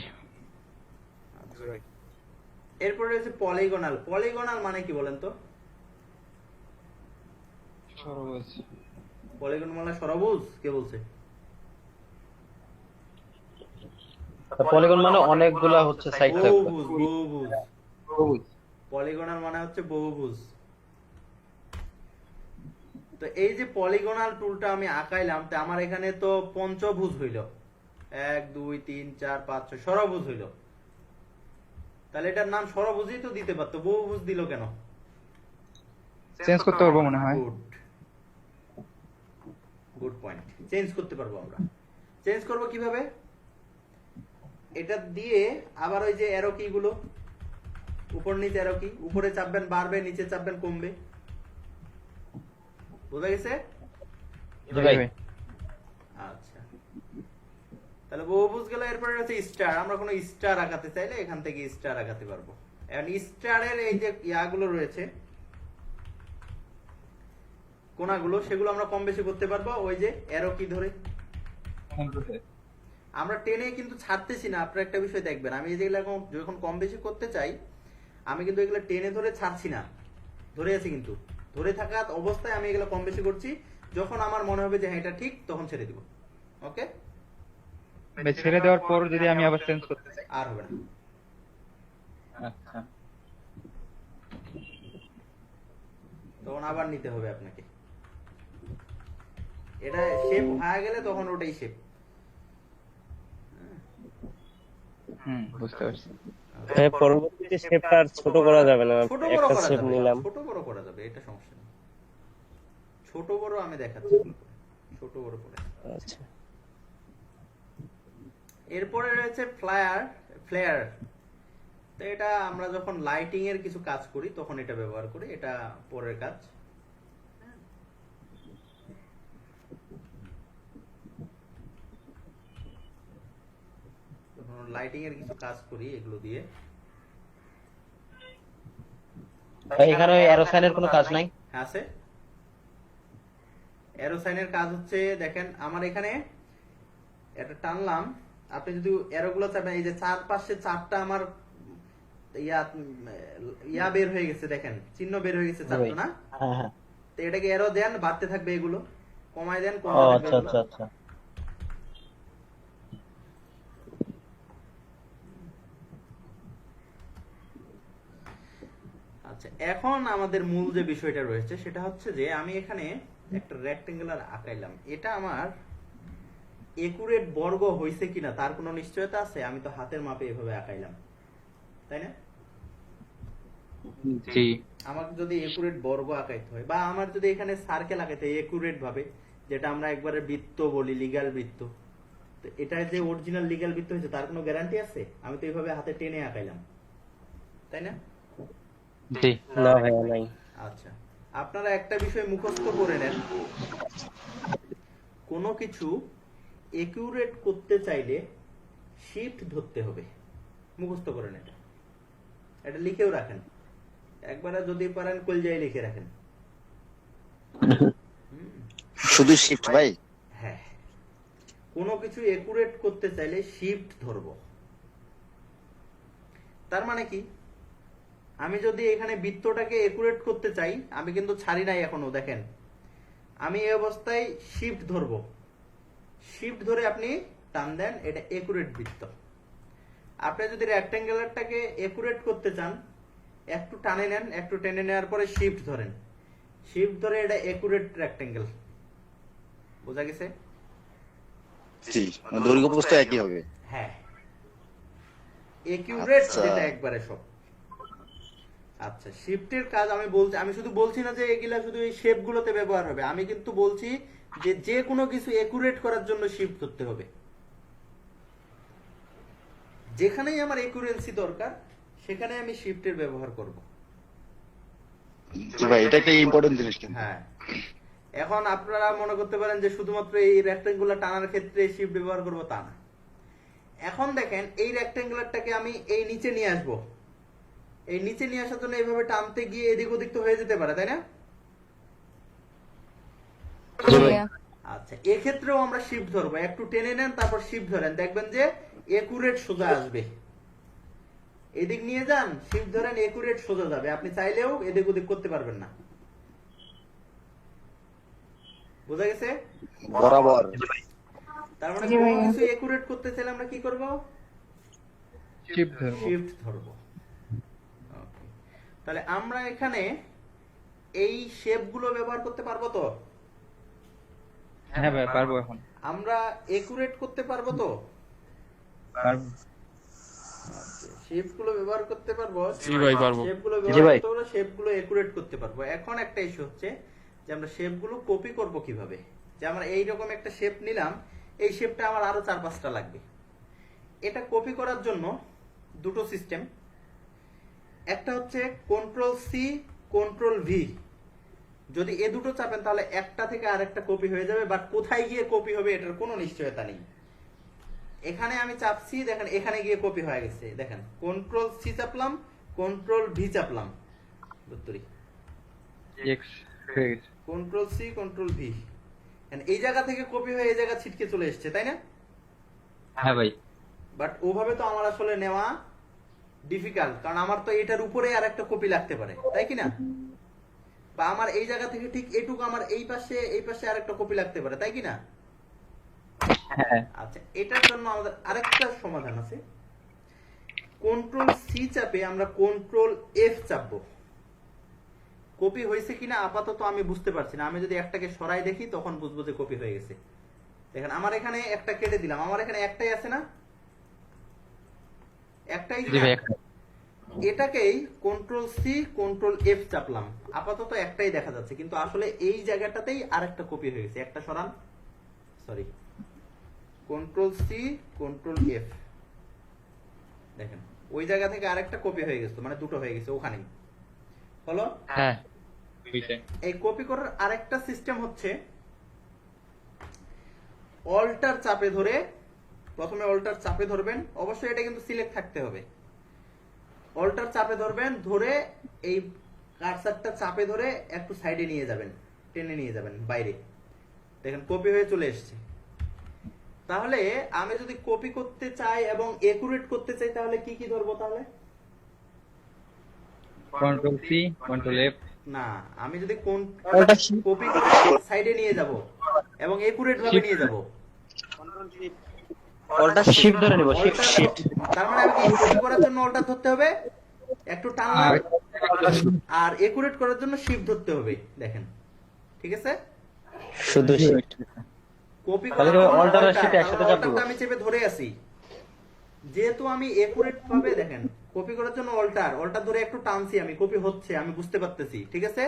এরপরে রয়েছে পলিগনাল। পলিগনাল মানে কি বলেন তো? সরোজ। পলিগন মানে সরবুজ? কে বলছে? পলিগন মানে অনেকগুলা হচ্ছে সাইড থাকবে। বহুভুজ। বহুভুজ। সবুজ। পলিগনাল মানে হচ্ছে বহুভুজ। তো এই যে পলিগনাল টুলটা আমি আঁকাইলাম, তো আমার এখানে তো পঞ্চভুজ হইল, 1 2 3 4 5 6 সরভুজ হইল। তাহলে এটার নাম সরভুজই তো দিতে পারতো, বহুভুজ দিল কেন? চেঞ্জ করতে পারবো মনে হয়। Good point. চেঞ্জ করতে পারবো আমরা। চেঞ্জ করব কিভাবে? এটা দিয়ে আবার ওই যে অ্যারো কি গুলো, উপর নিচে অ্যারো কি, উপরে চাপবেন বাড়বে, নিচে চাপবেন কমবে। বোঝা গেছে? জি ভাই। আচ্ছা, তাহলে বহুভুজ গেল। এরপরে হচ্ছে স্টার। আমরা কোনো স্টার আঁকাতে চাইলে এখান থেকে স্টার আঁকাতে পারবো। এখন স্টারের এই যে ইয়াগুলো রয়েছে, কোনাগুলো, সেগুলো আমরা কম বেশি করতে পারবো ওই যে অ্যারো কি ধরে। আমরা টেনে কিন্তু ছাড়তেছি না। আপনারা একটা বিষয় দেখবেন, আমি এই যেগুলো যখন কম বেশি করতে চাই, আমি কিন্তু এগুলো টেনে ধরে ছাড়ছি না, ধরে আছি। কিন্তু ধরে থাকা অবস্থায় আমি এগুলো কম বেশি করছি। যখন আমার মনে হবে যে হ্যাঁ এটা ঠিক, তখন ছেড়ে দিব। ওকে, ছেড়ে দেওয়ার পর যদি আমি আবার চেঞ্জ করতে চাই? আর হবে না। আচ্ছা, তখন আবার নিতে হবে আপনাকে। এটা শেপ হয়ে গেলে তখন ওটাই শেপ। বুঝতে পারছি। হ্যাঁ, পরবর্তীতে শেপটা আর ছোট করা যাবে না, ছোট বড় একটা করা শেপ যাবে, নিলাম। ছোট বড় করা যাবে, এটা সমস্যা নেই। ছোট বড় আমি দেখাচ্ছি, ছোট বড় করে। আচ্ছা, এরপরে রয়েছে ফ্লেয়ার। তো এটা আমরা যখন লাইটিং এর কিছু কাজ করি তখন এটা ব্যবহার করি, এটা পরের কাজ। লাইটিং এর কিছু কাজ করি এগুলো দিয়ে। এখানে অ্যারো সাইনের কোনো কাজ নাই? আছে। অ্যারো সাইনের কাজ হচ্ছে, দেখেন আমার এখানে এটা টানলাম, আপনি যদি অ্যারো গুলো চাপেন, এই যে চারপাশে চারটা আমার ইয়া বের হয়ে গেছে, দেখেন চিহ্ন বের হয়ে গেছে চারটা না। তো এটাকে অ্যারো দেন, বাড়তে থাকবে এগুলো, কমায় দেন কমায় থাকবে। আচ্ছা আচ্ছা আচ্ছা। আচ্ছা, এখন আমাদের মূল যে বিষয়টা রয়েছে সেটা হচ্ছে যে আমি এখানে একটা রেক্টেঙ্গুলার আঁকাইলাম। এটা আমার একুরেট বর্গ হয়েছে কিনা তার কোনো নিশ্চয়তা আছে? আমি তো হাতের মাপে এভাবে আঁকাইলাম, তাই না? জি। আমাকে যদি একুরেট বর্গ আঁকাইতে হয়, বা আমার যদি এখানে সার্কেল আঁকাইতে হয় একুরেট ভাবে, যেটা আমরা একবারে বৃত্ত বলি, লিগ্যাল বৃত্ত, তো এটা যে অরিজিনাল লিগ্যাল বৃত্ত হয়েছে তার কোনো গ্যারান্টি আছে? আমি তো এইভাবে হাতে টেনে আঁকাইলাম, তাই না? জি। না ভাইয়া, নাই। আচ্ছা, আপনারা একটা বিষয় মুখস্থ করে নেন, কোনো কিছু একিউরেট করতে চাইলে শিফট ধরতে হবে। মুখস্থ করে নেন, এটা লিখেও রাখেন, একবার যদি পারেন কলজায় লিখে রাখেন। শুধু শিফট ভাই? হ্যাঁ, কোনো কিছু একুরেট করতে চাইলে শিফট ধরব। তার মানে কি, আমি যদি এখানে বৃত্তটাকে একুরেট করতে চাই, আমি কিন্তু ছাড়ি নাই এখনো, দেখেন আমি এই অবস্থায় শিফট ধরব, শিফট ধরে আপনি টান দেন, এটা একুরেট বৃত্ত। আপনি যদি রেক্ট্যাঙ্গুলারটাকে একুরেট করতে চান, একটু টানে নেন, একটু টেনে নেওয়ার পরে শিফট ধরেন, শিফট ধরে এটা একুরেট রেক্ট্যাঙ্গেল। বোঝা গেছে? জি, দৈর্ঘ্য প্রস্থ একই হবে। হ্যাঁ, একিউরেট আচ্ছা। যেটা একবারে সব। আচ্ছা, শিফটের কাজ আমি বলছি, আমি শুধু বলছি না যে এগুলা শুধু এই শেপ গুলোতে ব্যবহার হবে, আমি কিন্তু বলছি যে যে কোনো কিছু একুরেট করার জন্য শিফট করতে হবে। যেখানেই আমার একুরেন্সি দরকার সেখানে আমি শিফটের ব্যবহার করব। জি ভাই, এটা একটা ইম্পর্টেন্ট জিনিস কিন্তু। হ্যাঁ, এখন আপনারা মনে করতে পারেন যে শুধুমাত্র এই রেক্ট্যাঙ্গুলার টানার ক্ষেত্রে শিফট ব্যবহার করব, তা না। এখন দেখেন এই রেক্ট্যাঙ্গুলারটাকে আমি এই নিচে নিয়ে আসব, এই নিচে নিয়ে আসার জন্য এইভাবে টানতে গিয়ে এদিক ওদিক তো হয়ে যেতে পারে, তাই না? জি ভাইয়া। আচ্ছা, এক্ষেত্রেও আমরা শিফট ধরবো, একটু টেনে নেন তারপর শিফট ধরেন, দেখবেন যে একুরেট সোজা আসবে। এদিক নিয়ে যান, শিফট ধরেন, একুরেট সোজা যাবে, আপনি চাইলেও এদিক ওদিক করতে পারবেন না। বোঝা গেছে? বরাবর। তার মানে জি কোনো ভাইয়া। কিছু একুরেট করতে চাইলে আমরা কি করব? শিফট ধরবো। শিফট ধরবো। Okay. তাহলে আমরা এখানে এই শেপগুলো ব্যবহার করতে পারবো তো? হ্যাঁ ভাই, পারবো এখন। আমরা একুরেট করতে পারবো তো? পারবো। শেপগুলো ব্যবহার করতে পারবো। জি ভাই, পারবো। শেপগুলো জি ব্যবহার ভাই। করতে পারবো, শেপগুলো একুরেট করতে পারবো। এখন একটা ইস্যু হচ্ছে যে আমরা শেপগুলো কপি করব কিভাবে। যে আমরা এইরকম একটা শেপ নিলাম, এই শেপটা আমার আরো 4-5টা লাগবে। এটা কপি করার জন্য দুটো সিস্টেম। একটা হচ্ছে কন্ট্রোল সি কন্ট্রোল ভি, যদি এ দুটো চাপেন তাহলে একটা থেকে আরেকটা কপি হয়ে যাবে, বাট কোথায় গিয়ে কপি হবে এটার কোনো নিশ্চয়তা নেই। এখানে আমি চাপছি, দেখেন এখানে গিয়ে কপি হয়ে গেছে, দেখেন কন্ট্রোল সি চাপলাম কন্ট্রোল ভি চাপলাম, এক্স হয়ে গেছে। কন্ট্রোল সি কন্ট্রোল ভি, এই জায়গা থেকে কপি হয়ে এই জায়গা ছিটকে চলে এসছে, তাই না? হ্যাঁ ভাই। বাট ওভাবে তো আমার আসলে নেওয়া ডিফিকাল্ট, কারণ আমার তো এটার উপরে আর একটা কপি লাগতে পারে, তাই কি না? বা আমার এই জায়গা থেকে ঠিক এটুকু আমার এই পাশে আর একটা কপি লাগতে পারে, তাই কি না? হ্যাঁ। আচ্ছা, এটার জন্য আমাদের আরেকটা সমাধান আছে। কন্ট্রোল সি চাপে আমরা কন্ট্রোল এফ চাপবো। কপি হয়েছে কিনা আপাতত আমি বুঝতে পারছি না, আমি যদি একটাকে সরাই দেখি তখন বুঝবো যে কপি হয়ে গেছে। দেখেন আমার এখানে একটা কেটে দিলাম, আমার এখানে একটাই আছে না, একটাই জি ভাই, একটা। এটাকেই কন্ট্রোল সি কন্ট্রোল এফ চাপলাম, আপাতত একটাই দেখা যাচ্ছে, কিন্তু আসলে এই জায়গাটাতেই আরেকটা কপি হয়ে গেছে। একটা সরান, sorry, control C control F, দেখেন ওই জায়গা থেকে আরেকটা কপি হয়ে গেছে, মানে দুটো হয়ে গেছে ওখানেই। হলো? হ্যাঁ। এই কপি করার আরেকটা সিস্টেম হচ্ছে অল্টার চাপে ধরে, প্রথমে অল্টার চাপে ধরবেন, অবশ্যই এটা কিন্তু সিলেক্ট থাকতে হবে। অল্টার চাপে ধরবেন, ধরে এই কার্সারটা চাপে ধরে একটু সাইডে নিয়ে যাবেন, টেনে নিয়ে যাবেন বাইরে, দেখেন কপি হয়ে চলে এসেছে। তাহলে আমি যদি কপি করতে চাই এবং একুরেট করতে চাই তাহলে কি কি ধরবো? তাহলে কন্ট্রোল সি কন্ট্রোল এফ না, আমি যদি কপি করে সাইডে নিয়ে যাব এবং একুরেট ভাবে নিয়ে যাব, শিফট ধরে নিব, শিফট। তার মানে আমি কপি করার জন্য অল্টার ধরতে হবে, একটু টানলাম, আর একুরেট করার জন্য শিফট ধরতে হবে। দেখেন, ঠিক আছে? শুধু শিফট। কপি তাহলে করার জন্য অল্টার আর অল্টার, শিফট একসাথে চাপ দিব। অল্টারটা আমি চেপে ধরে আছি, যেহেতু আমি একুরেট ভাবে, দেখেন কপি করার জন্য অল্টার ধরে একটু টানছি, আমি কপি হচ্ছে, আমি বুঝতে পারতেছি, ঠিক আছে?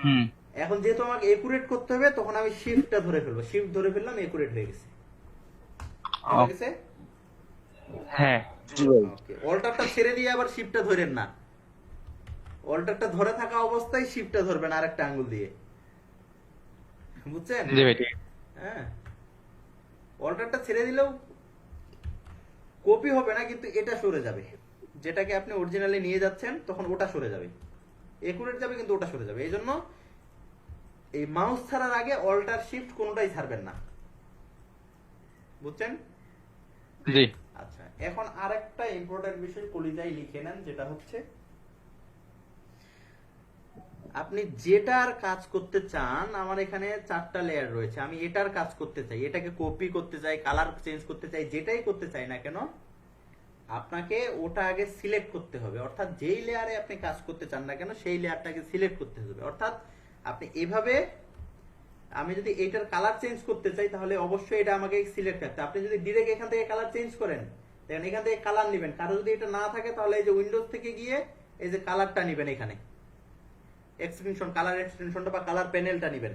হুম। এখন যেহেতু আমাকে একুরেট করতে হবে তখন আমি শিফটটা ধরে ফেলবো, শিফট ধরে ফেললাম, একুরেট হয়ে গেছে। হয়ে গেছে? হ্যাঁ। ওকে, অল্টারটা ছেড়ে দিয়ে আবার শিফটটা ধরেন না, অল্টারটা ধরে থাকা অবস্থায় শিফটটা ধরবেন আরেকটা আঙ্গুল দিয়ে, বুঝছেন? জি ভাই। হ্যাঁ, অল্টারটা ছেড়ে দিলেও কপি হবে না, কিন্তু এটা সরে যাবে, যেটাকে আপনি অরিজিনালি নিয়ে যাচ্ছেন তখন ওটা সরে যাবে, একুরেট যাবে কিন্তু ওটা সরে যাবে। এই জন্য এই মাউস ছাড়ার আগে অল্টার শিফট কোনোটাই ছাড়বেন না, বুঝছেন? জি। আচ্ছা, এখন আরেকটা ইম্পর্টেন্ট বিষয় কলিজায় লিখে নেন, যেটা হচ্ছে আপনি যেটার কাজ করতে চান, আমার এখানে 4টা লেয়ার রয়েছে, আমি এটার কাজ করতে চাই, এটাকে কপি করতে চাই, কালার চেঞ্জ করতে চাই, যেটাই করতে চাই না কেন আপনাকে ওটা আগে সিলেক্ট করতে হবে। অর্থাৎ যেই লেয়ারে আপনি কাজ করতে চান না কেন সেই লেয়ারটাকে সিলেক্ট করতে হবে। অর্থাৎ আপনি এভাবে, আমি যদি এইটার কালার চেঞ্জ করতে চাই তাহলে অবশ্যই এটা আমাকে সিলেক্ট করতে। আপনি যদি ডিরেক্ট এখান থেকে কালার চেঞ্জ করেন, দেখেন এখান থেকে কালার নেবেন, কারো যদি এটা না থাকে তাহলে এই যে উইন্ডোজ থেকে গিয়ে এই যে কালারটা নেবেন, এখানে এক্সটেনশন, কালার এক্সটেনশনটা বা কালার প্যানেলটা নেবেন,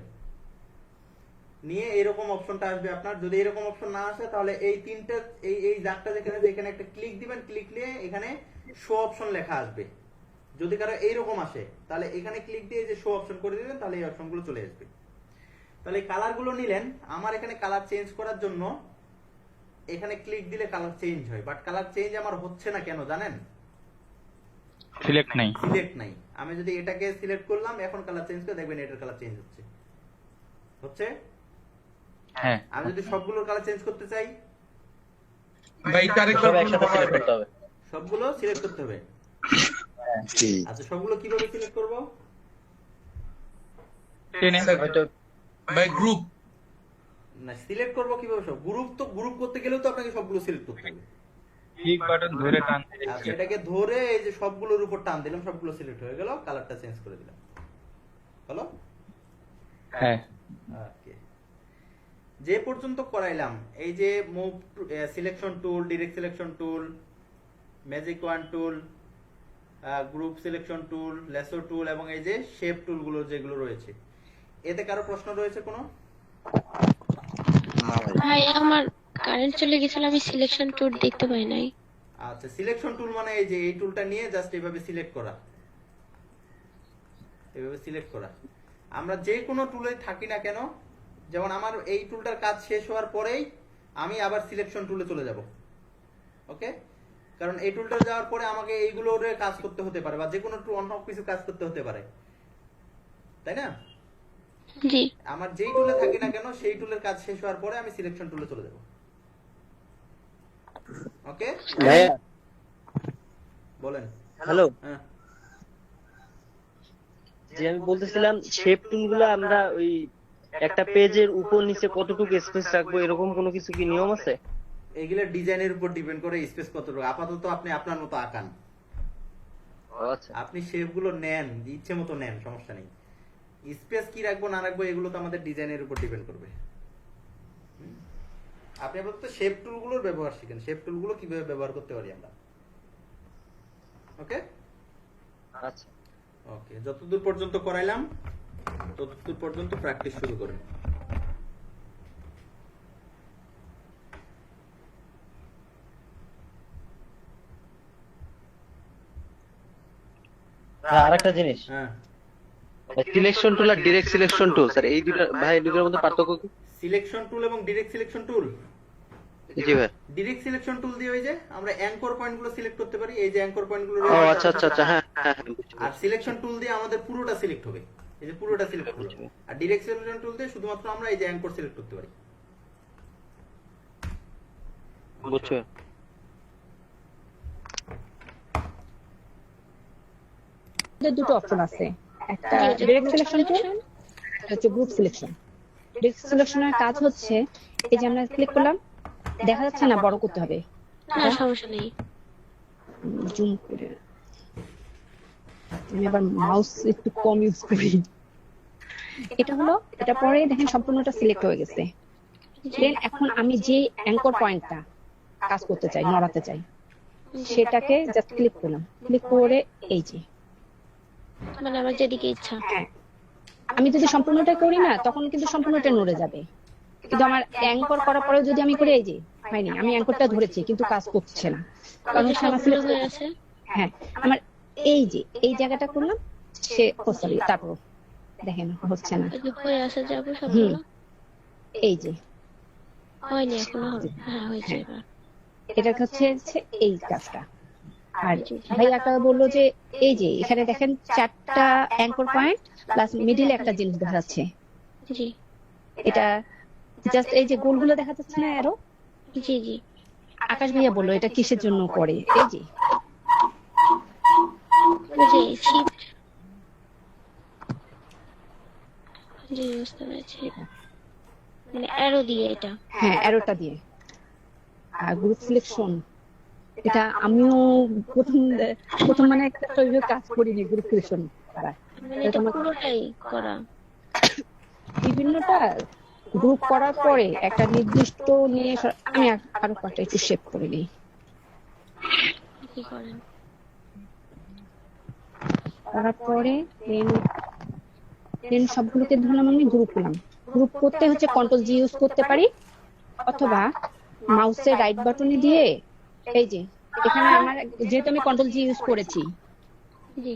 নিয়ে এরকম অপশনটা আসবে আপনার। যদি এরকম অপশন না আসে তাহলে এই তিনটা, এই দাগটা যেখানে একটা ক্লিক দিবেন, ক্লিক দিয়ে এখানে শো অপশন লেখা আসবে। যদি কারো এইরকম আসে তাহলে এখানে ক্লিক দিয়ে যে শো অপশন করে দিবেন, তাহলে এই অপশনগুলো চলে আসবে। তাহলে এই কালারগুলো নিলেন, আমার এখানে কালার চেঞ্জ করার জন্য এখানে ক্লিক দিলে কালার চেঞ্জ হয়, বাট কালার চেঞ্জ আমার হচ্ছে না কেন জানেন? সিলেক্ট নাই। সিলেক্ট নাই। আমি যদি এটাকে সিলেক্ট করলাম, এখন কালার চেঞ্জ করে দেখবেন এটার কালার চেঞ্জ হচ্ছে। হ্যাঁ। আমি যদি সবগুলোর কালার চেঞ্জ করতে চাই, ভাই আরেকবার সব একসাথে সিলেক্ট করতে হবে। সবগুলো সিলেক্ট করতে হবে। জি। আচ্ছা, সবগুলো কিভাবে সিলেক্ট করব? টেনে হয়তো ভাই গ্রুপ না, সিলেক্ট করব কিভাবে? সব গ্রুপ করতে গেলেও তো আপনাকে সবগুলো সিলেক্ট করতে হবে। ক্লিক বাটন ধরে টান দিলে আচ্ছা, এটাকে ধরে এই যে সবগুলোর উপর টান দিলাম, সবগুলো সিলেক্ট হয়ে গেল, কালারটা চেঞ্জ করে দিলাম। হলো? হ্যাঁ। ওকে, যে পর্যন্ত করাইলাম, এই যে move selection tool, direct selection tool, magic wand tool, group selection tool, lasso tool এবং এই যে শেপ টুলগুলো যেগুলো রয়েছে, এতে কারো প্রশ্ন রয়েছে কোনো? না ভাই। ভাই আমার কারেন্ট চলে গেছিল, আমি সিলেকশন টুল দেখতে পাই নাই। আচ্ছা, সিলেকশন টুল মানে এই যে এই টুলটা নিয়ে জাস্ট এইভাবে সিলেক্ট করা, এইভাবে সিলেক্ট করা। আমরা যে কোনো টুলে থাকি না কেন, যেমন আমার এই টুলটার কাজ শেষ হওয়ার পরেই আমি আবার সিলেকশন টুলে চলে যাব। ওকে, কারণ এই টুলটা যাওয়ার পরে আমাকে এইগুলোর কাজ করতে হতে পারে, বা যে কোনো অন্য কিছু কাজ করতে হতে পারে, তাই না? জি। আমার যেই টুলে থাকি না কেন সেই টুলের কাজ শেষ হওয়ার পরে আমি সিলেকশন টুলে চলে যাব। ওকে, ভাইয়া বলেন। হ্যালো, হ্যাঁ, যে আমি বলতেছিলাম শেপ টুলগুলো আমরা ওই একটা পেজের উপর নিচে কতটুকু স্পেস রাখবো এরকম কোনো কিছু কি নিয়ম আছে? এইগুলা ডিজাইনের উপর ডিপেন্ড করে স্পেস কতটুকু। আপাতত আপনি আপনার মতো আঁকান, আচ্ছা, আপনি শেপ গুলো নেন, ইচ্ছে মতো নেন, সমস্যা নেই। স্পেস কি রাখবো না রাখবো এগুলো তো আমাদের ডিজাইনের উপর ডিপেন্ড করবে। আপনি আপাতত শেপ টুল গুলোর ব্যবহার শিখেন, শেপ টুল গুলো কিভাবে ব্যবহার করতে পারি আমরা। ওকে, আচ্ছা, ওকে, যতদূর পর্যন্ত করাইলাম ততদূর পর্যন্ত প্র্যাকটিস শুরু করেন। আরেকটা জিনিস, হ্যাঁ, সিলেকশন টুল আর ডিরেক্ট সিলেকশন টুল স্যার, এই দুটো ভাই দুটোর মধ্যে পার্থক্য কি? সিলেকশন টুল এবং ডিরেক্ট সিলেকশন টুল। জি ভাই। ডিরেক্ট সিলেকশন টুল দিয়ে ওই যে আমরা অ্যাঙ্কর পয়েন্ট গুলো সিলেক্ট করতে পারি, এই যে অ্যাঙ্কর পয়েন্ট গুলো। ও আচ্ছা আচ্ছা আচ্ছা, হ্যাঁ হ্যাঁ হ্যাঁ, বুঝতে আর পারছি। সিলেকশন টুল দিয়ে আমাদের পুরোটা সিলেক্ট হবে, এই যে পুরোটা সিলেক্ট হলো। আর ডিরেক্ট সিলেকশন টুল দিয়ে শুধুমাত্র আমরা এই যে অ্যাঙ্কর সিলেক্ট করতে পারি। বুঝছো? দুটো অপশন আছে, একটা ডিরেক্ট সিলেকশন টুল, একটা হচ্ছে গ্রুপ সিলেকশন। ডিরেক্ট সিলেকশনের কাজ হচ্ছে এই যে আমরা ক্লিক করলাম, দেখা যাচ্ছে না, বড় করতে হবে। না সমস্যা নেই। জুম করে আমি আবার মাউস একটু কম ইউজ করি। এটা হলো, এটা পরে দেখেন সম্পূর্ণটা সিলেক্ট হয়ে গেছে। দেন এখন আমি যে অ্যাঙ্কর পয়েন্টটা কাজ করতে চাই, নড়াতে চাই, সেটাকে জাস্ট ক্লিক করলাম, ক্লিক করে এই যে, মানে আমার যেদিকে ইচ্ছা। হ্যাঁ, আমি যদি সম্পূর্ণটা করি না তখন কিন্তু সম্পূর্ণটা নড়ে যাবে, কিন্তু আমার অ্যাঙ্কর করার পরে যদি আমি করে এই যে হয়নি, আমি অ্যাঙ্করটা ধরেছি কিন্তু কাজ করছে না, কারণ হচ্ছে আমার সবগুলো হয়ে আছে। হ্যাঁ, আমার এই যে এই জায়গাটা করলাম, সে সরি, তারপর দেখেন হচ্ছে না। ওই যে হয়ে আসে যাবো সবগুলো। এই যে হয়নি এখনো, হ্যাঁ হয়েছে এবার। এটা হচ্ছে এই কাজটা। আর ভাই একটা বললো যে এই যে এখানে দেখেন 4টা অ্যাঙ্কর পয়েন্ট প্লাস মিডিলে একটা জিনিস দেখা যাচ্ছে, জি এটা জাস্ট এই যে গোলগুলো দেখা যাচ্ছে না আরো। জি জি, আকাশ ভাইয়া বললো এটা কিসের জন্য করে, এই যে ওই যে শিফট। জি বুঝতে পেরেছি, মানে অ্যারো দিয়ে এটা। হ্যাঁ, অ্যারোটা দিয়ে। আর গ্রুপ সিলেকশন, এটা আমিও প্রথম মানে একটা কাজ করিনি গ্রুপ সিলেকশন করা। মানে এটা পুরোটাই করা, বিভিন্নটা গ্রুপ করার পরে একটা নির্দিষ্ট নিয়ে আমি আরো কয়েকটা একটু শেপ করে নিই। কি করেন? করার পরে দেন সবগুলোকে ধরলাম, আমি গ্রুপ করলাম। গ্রুপ করতে হচ্ছে কন্ট্রোল জি ইউজ করতে পারি, অথবা মাউসের রাইট বাটনে দিয়ে এই যে এখানে আমার যেহেতু আমি কন্ট্রোল জি ইউজ করেছি জি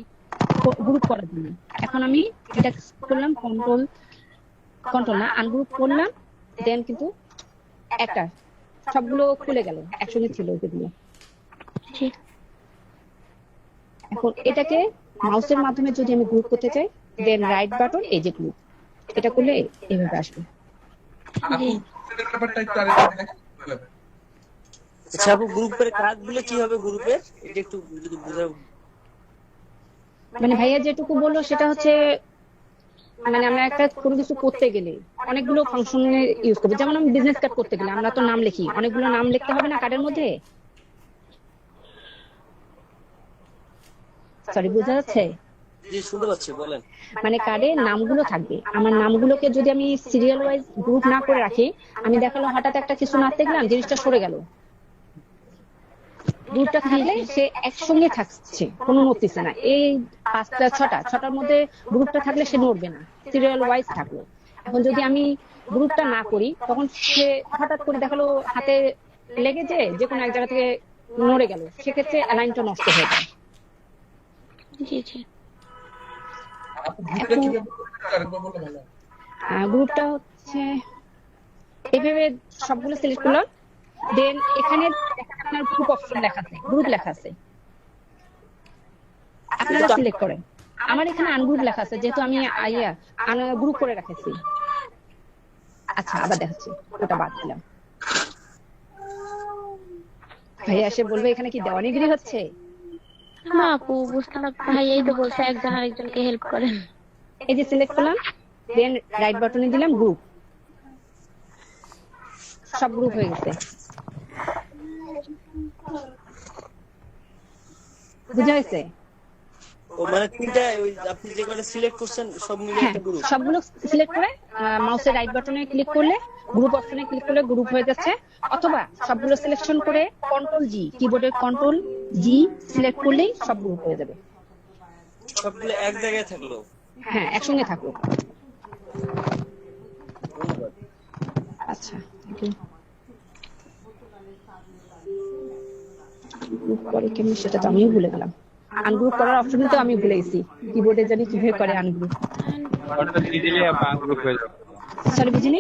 গ্রুপ করার জন্য, এখন আমি এটা করলাম কন্ট্রোল না আনগ্রুপ করলাম, দেন কিন্তু একটা সবগুলো খুলে গেল, একসঙ্গে ছিল যেগুলো। ঠিক। এখন এটাকে মাউসের মাধ্যমে যদি আমি গ্রুপ করতে চাই, দেন রাইট বাটন, এই যে গ্রুপ, এটা করলে এইভাবে আসবে। জি ব্যাপারটা একটু আরেকটা দেখেন। আচ্ছা আপু, গ্রুপের কাজগুলো কি হবে গ্রুপের, এটা একটু যদি বুঝাও। মানে ভাইয়া যেটুকু বললো সেটা হচ্ছে, মানে আমরা একটা কোনো কিছু করতে গেলে অনেকগুলো ফাংশনে ইউজ করবো। যেমন আমি বিজনেস কার্ড করতে গেলে আমরা তো নাম লিখি, অনেকগুলো নাম লিখতে হবে না কার্ডের মধ্যে। সরি, বোঝা যাচ্ছে? জি শুনতে পাচ্ছি, বলেন। মানে কার্ডে নামগুলো থাকবে, আমার নামগুলোকে যদি আমি সিরিয়াল ওয়াইজ গ্রুপ না করে রাখি, আমি দেখালাম হঠাৎ একটা কিছু নাড়তে গেলাম, জিনিসটা সরে গেল। গ্রুপটা থাকলে সে একসঙ্গে থাকছে, কোনো নড়তেছে না। এই 5টা 6টার মধ্যে গ্রুপটা থাকলে সে নড়বে না, সিরিয়াল ওয়াইজ থাকলো। এখন যদি আমি গ্রুপটা না করি, তখন সে হঠাৎ করে দেখালো হাতে লেগে যে কোনো এক জায়গা থেকে নড়ে গেল, সেক্ষেত্রে অ্যালাইনটা নষ্ট হয়ে যায়। জি জি। গ্রুপটা কিভাবে করতে আরেকবার বললে ভালো হয়। গ্রুপটা হচ্ছে এইভাবে সবগুলো সিলেক্ট করলাম, দেন এখানে আপনার গ্রুপ অপশন লেখা আছে, গ্রুপ লেখা আছে, আপনারা সিলেক্ট করেন। আমার এখানে আনগ্রুপ লেখা আছে, যেহেতু আমি গ্রুপ করে রেখেছি। আচ্ছা, আবার দেখাচ্ছি, ওটা বাদ দিলাম। ভাইয়া এসে বলবে এখানে কি দেওয়ানিগিরি হচ্ছে? না আপু, বুঝতে না, ভাই এই তো বলছে একজন আরেকজনকে হেল্প করেন। এই যে সিলেক্ট করলাম, দেন রাইট বাটনে দিলাম গ্রুপ, সব গ্রুপ হয়ে গেছে। বুঝা হয়েছে? ও মানে তিনটা ওই আপনি যেগুলো সিলেক্ট করছেন সব মিলে হ্যাঁ, একটা গ্রুপ। সবগুলো সিলেক্ট করে মাউসের রাইট বাটনে ক্লিক করলে, গ্রুপ অপশনে ক্লিক করলে গ্রুপ হয়ে যাচ্ছে। অথবা সবগুলো সিলেকশন করে কন্ট্রোল জি, কিবোর্ডের কন্ট্রোল জি সিলেক্ট করলেই সব গ্রুপ হয়ে যাবে। সবগুলো এক জায়গায় থাকলো। হ্যাঁ, একসঙ্গে থাকলো। আচ্ছা, থ্যাংক ইউ। গ্রুপ করে কেমনি সেটা তো আমিও ভুলে গেলাম। আনগ্রুপ করার অপশন তো আমি ভুলে গেছি, কিবোর্ডে জানি কিভাবে করে আনগ্রুপ। কন্ট্রোল জি দিলে আনগ্রুপ হয়ে যাবে। সরি, বুঝিনি।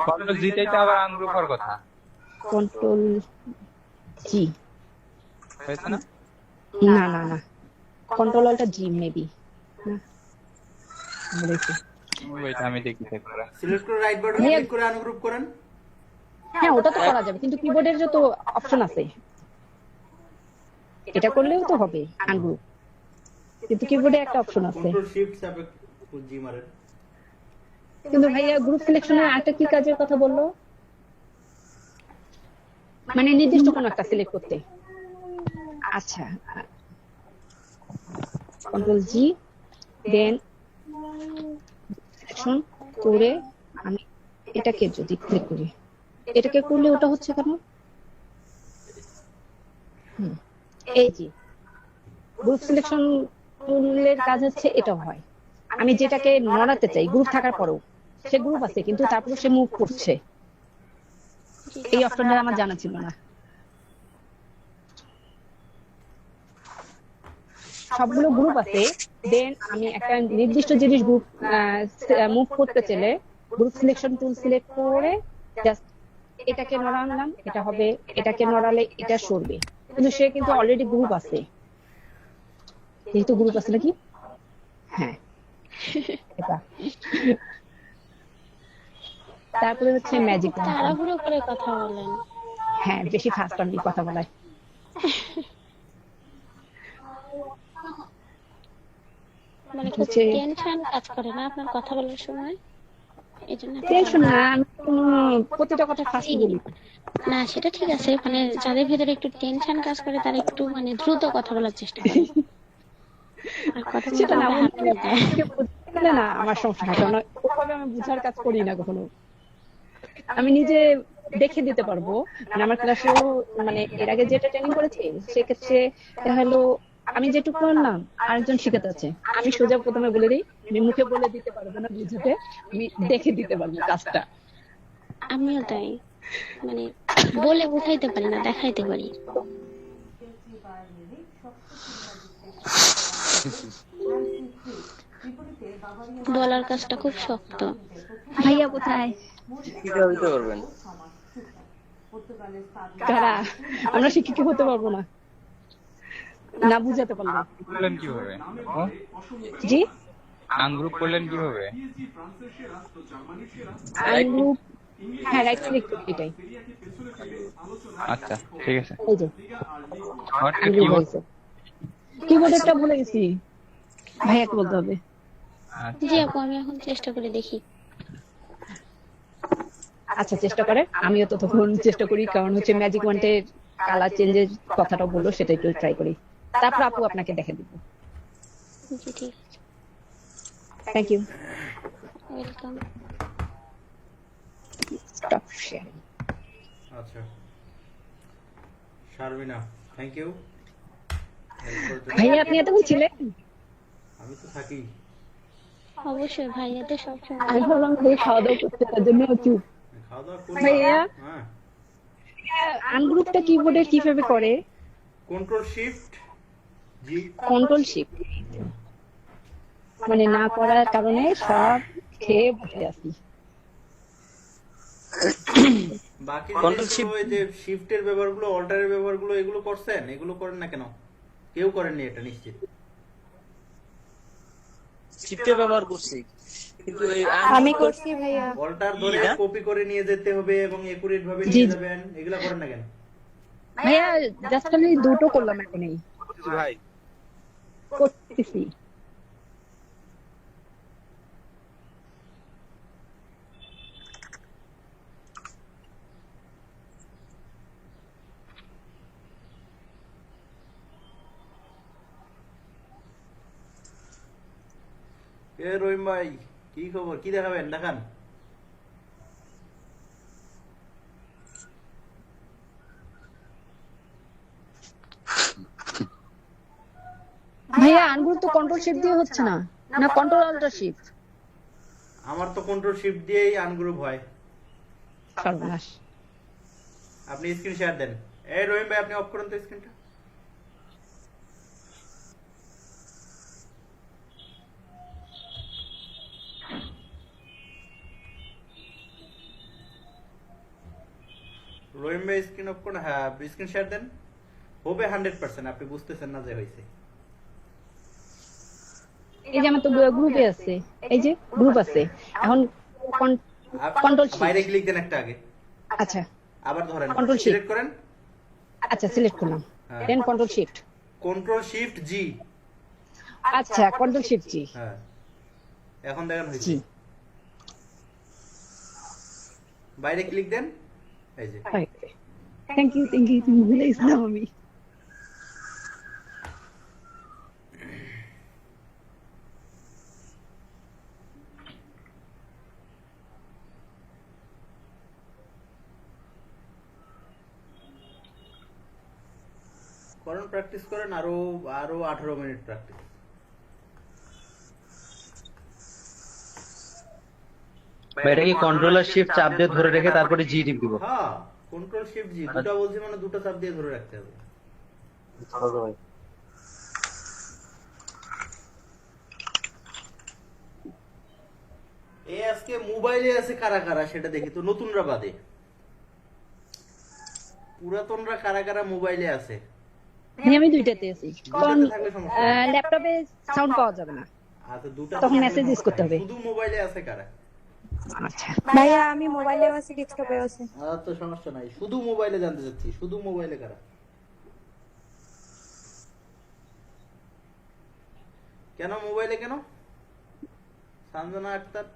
কন্ট্রোল জি তেই তো আবার আনগ্রুপ হওয়ার কথা। কন্ট্রোল জি, হয়েছে না? না না না, কন্ট্রোল অল্টা জি মেবি, না বলেছি। ওইটা আমি দেখি চেক করে। সিলেক্ট করে রাইট বাটন ভাইয়া- ক্লিক করে আনগ্রুপ করেন। হ্যাঁ, ওটা তো করা যাবে, কিন্তু কিবোর্ডের যত অপশন আছে এটা করলেও তো হবে আনগ্রুপ, কিন্তু কিবোর্ডে একটা অপশন আছে। কন্ট্রোল শিফট চাপে জি মারেন। কিন্তু ভাইয়া গ্রুপ সিলেকশনের আরেকটা কি কাজের কথা বললো? মানে নির্দিষ্ট কোনো একটা সিলেক্ট করতে। আচ্ছা, কন্ট্রোল জি, দেন সিলেকশন করে আমি এটাকে যদি ক্লিক করি, এটাকে করলে ওটা হচ্ছে কেন? এই যে গ্রুপ সিলেকশন টুলের কাজ হচ্ছে এটাও হয়। আমি যেটাকে নড়াতে চাই গ্রুপ থাকার পরেও, সে গ্রুপ আছে কিন্তু তারপরে সে মুভ করছে, এই অপশনটা আমার জানা ছিল না। সবগুলো গ্রুপ আছে, দেন আমি একটা নির্দিষ্ট জিনিস গ্রুপ মুভ করতে চাইলে গ্রুপ সিলেকশন টুল সিলেক্ট করে জাস্ট এটাকে নড়ালাম, এটা হবে, এটাকে নড়ালে এটা সরবে, কিন্তু সে কিন্তু অলরেডি গ্রুপ আছে। যেহেতু গ্রুপ আছে নাকি, হ্যাঁ এটা। তারপরে হচ্ছে ম্যাজিক, তাড়াহুড়ো করে কথা বলেন। হ্যাঁ বেশি ফাস্ট আমি কথা বলাই। মানে খুব হচ্ছে টেনশন কাজ করে না আপনার কথা বলার সময়? এই জন্য টেনশন না, আমি কোনো প্রতিটা কথা ফাস্ট বলি। না, সেটা ঠিক আছে, মানে যাদের ভিতরে একটু টেনশন কাজ করে তারা একটু মানে দ্রুত কথা বলার চেষ্টা করে। আর কথা সেটা না, বলতে হাঁপিয়ে যায়। আমাকে বুঝতে গেলে না আমার সমস্যা হয়, কারণ ওভাবে আমি বুঝার কাজ করি না কখনো। আমি নিজে দেখে দিতে পারবো, মানে আমার ক্লাসেও মানে এর আগে যেটা ট্রেনিং করেছি সেক্ষেত্রে হলো আমি যেটুকু করলাম আরেকজন শিখাতে আছে, আমি সোজা প্রথমে বলে দিই, আমি মুখে বলে দিতে পারবো না বুঝাতে, আমি দেখে দিতে পারবো কাজটা। আমিও তাই, মানে বলে বুঝাইতে পারি না, দেখাইতে পারি। বলার কাজটা খুব শক্ত। ভাইয়া কোথায়? কিভাবে দিতে পারবেন? কারা? আমরা শিক্ষিত হতে পারবো না, না বুঝাতে পারবো। করলেন কিভাবে? জি, আনগ্রুপ করলেন কিভাবে? আনগ্রুপ, হ্যাঁ রাইট ক্লিক এটাই। আচ্ছা ঠিক আছে। এই যে আনগ্রুপ হয়েছে। কিবোর্ডেরটা ভুলে গেছি, ভাইয়াকে বলতে হবে। জি আপু, আমি এখন চেষ্টা করে দেখি। আচ্ছা চেষ্টা করে, আমিও তো তখন চেষ্টা করি, কারণ হচ্ছে ম্যাজিক ওয়ান্টের কালার চেঞ্জের কথাটা বললো সেটা একটু ট্রাই করি, তারপর আপু আপনাকে দেখে দিব। জি ঠিক আছে, thank you. Welcome. Stop sharing. আচ্ছা শারমিনা, থ্যাংক ইউ। ভাইয়া আপনি এতক্ষণ ছিলেন? আমি তো থাকি। অবশ্যই ভাইয়াতে সবসময়। আমি ভাবলাম ভাই খাওয়া দাওয়া করতে, তার জন্য চুপ। খাওয়া দাওয়া করি। ভাইয়া হ্যাঁ, আনগ্রুপটা কিবোর্ডে কিভাবে করে? কন্ট্রোল শিফট জি। কন্ট্রোল শিফট মানে না করার কারণে সব খেয়ে বসে আছি। বাকি Control জিনিসগুলো ওই যে শিফটের ব্যবহারগুলো, অল্টারের ব্যবহারগুলো এগুলো করছেন? এগুলো করেন না কেন? কেউ করেননি এটা নিশ্চিত। শিফটে ব্যবহার করছি কিন্তু এই আমি করছি ভাইয়া। অল্টার ধরে এটা? কপি করে নিয়ে যেতে হবে এবং একুরেট ভাবে জি, নিয়ে জি। যাবেন, এগুলা করেন না কেন? ভাইয়া জাস্ট আমি দুটো করলাম এখনই ভাই করতেছি। এ রহিম ভাই, কি খবর? কি দেখাবেন? দেখান। ভাইয়া আনগুলো তো কন্ট্রোল শিফট দিয়ে হচ্ছে না, না কন্ট্রোল অল্টার শিফট? আমার তো কন্ট্রোল শিফট দিয়েই আনগ্রুপ হয়। সর্বনাশ। আপনি স্ক্রিন শেয়ার দেন। এই রহিম ভাই, আপনি অফ করুন তো স্ক্রিনটা। রহিম ভাই স্ক্রিন অফ করুন। হ্যাঁ, স্ক্রিন শেয়ার দেন। হবে 100%, আপনি বুঝতেছেন না যে হয়েছে। এই যে আমার তো গ্রুপে আছে, এই যে গ্রুপ আছে এখন কন্ট্রোল বাইরে শিফট। ক্লিক দেন একটা আগে, আচ্ছা আবার ধরেন, Control shift। সিলেক্ট করেন। আচ্ছা সিলেক্ট করলাম, হ্যাঁ। দেন কন্ট্রোল শিফট। কন্ট্রোল শিফট জি। আচ্ছা কন্ট্রোল শিফট জি। হ্যাঁ, এখন দেখেন হয়েছে। জি বাইরে ক্লিক দেন, এই যে। থ্যাংক ইউ তুমি ভুলে গেছিলাম আমি। করেন, প্র্যাকটিস করেন, আরো আরো 18 মিনিট প্র্যাকটিস। এটা কি কন্ট্রোলার শিফট চাপ দিয়ে ধরে রেখে তারপরে জি টিপ দিব? হ্যাঁ, কন্ট্রোল শিফট জি দুটো বলছি, মানে দুটো চাপ দিয়ে ধরে রাখতে হবে। এই আজকে মোবাইলে আছে কারা কারা সেটা দেখি তো, নতুনরা বাদে। পুরাতনরা কারা কারা মোবাইলে আছে? আমি দুইটাতে আছি, কারণ দুটাতে থাকলে সমস্যা নেই। ল্যাপটপে সাউন্ড পাওয়া যাবে না, আচ্ছা, দুটা তখন মেসেজ ইউজ করতে হবে। শুধু মোবাইলে আছে কারা? আচ্ছা ভাইয়া আমি মোবাইলেও আছি ডেস্কটপেও আছি। আচ্ছা, সমস্যা নাই, শুধু মোবাইলে জানতে চাচ্ছি, শুধু মোবাইলে কারা? কেন মোবাইলে কেন? সানজানা আক্তার,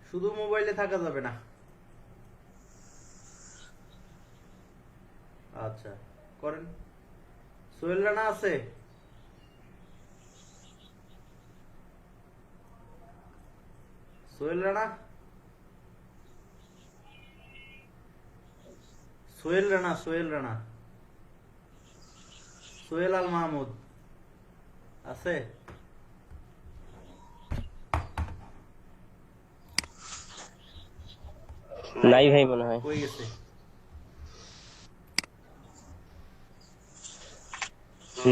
শুধু মোবাইলে থাকা যাবে না। আচ্ছা, করেন। সোহেল রানা আছে? সোহেল রানা, সোহেল রানা, সোহেল রানা, সোহেল আল মাহমুদ আছে? নাই ভাই মনে হয়। কই গেছে?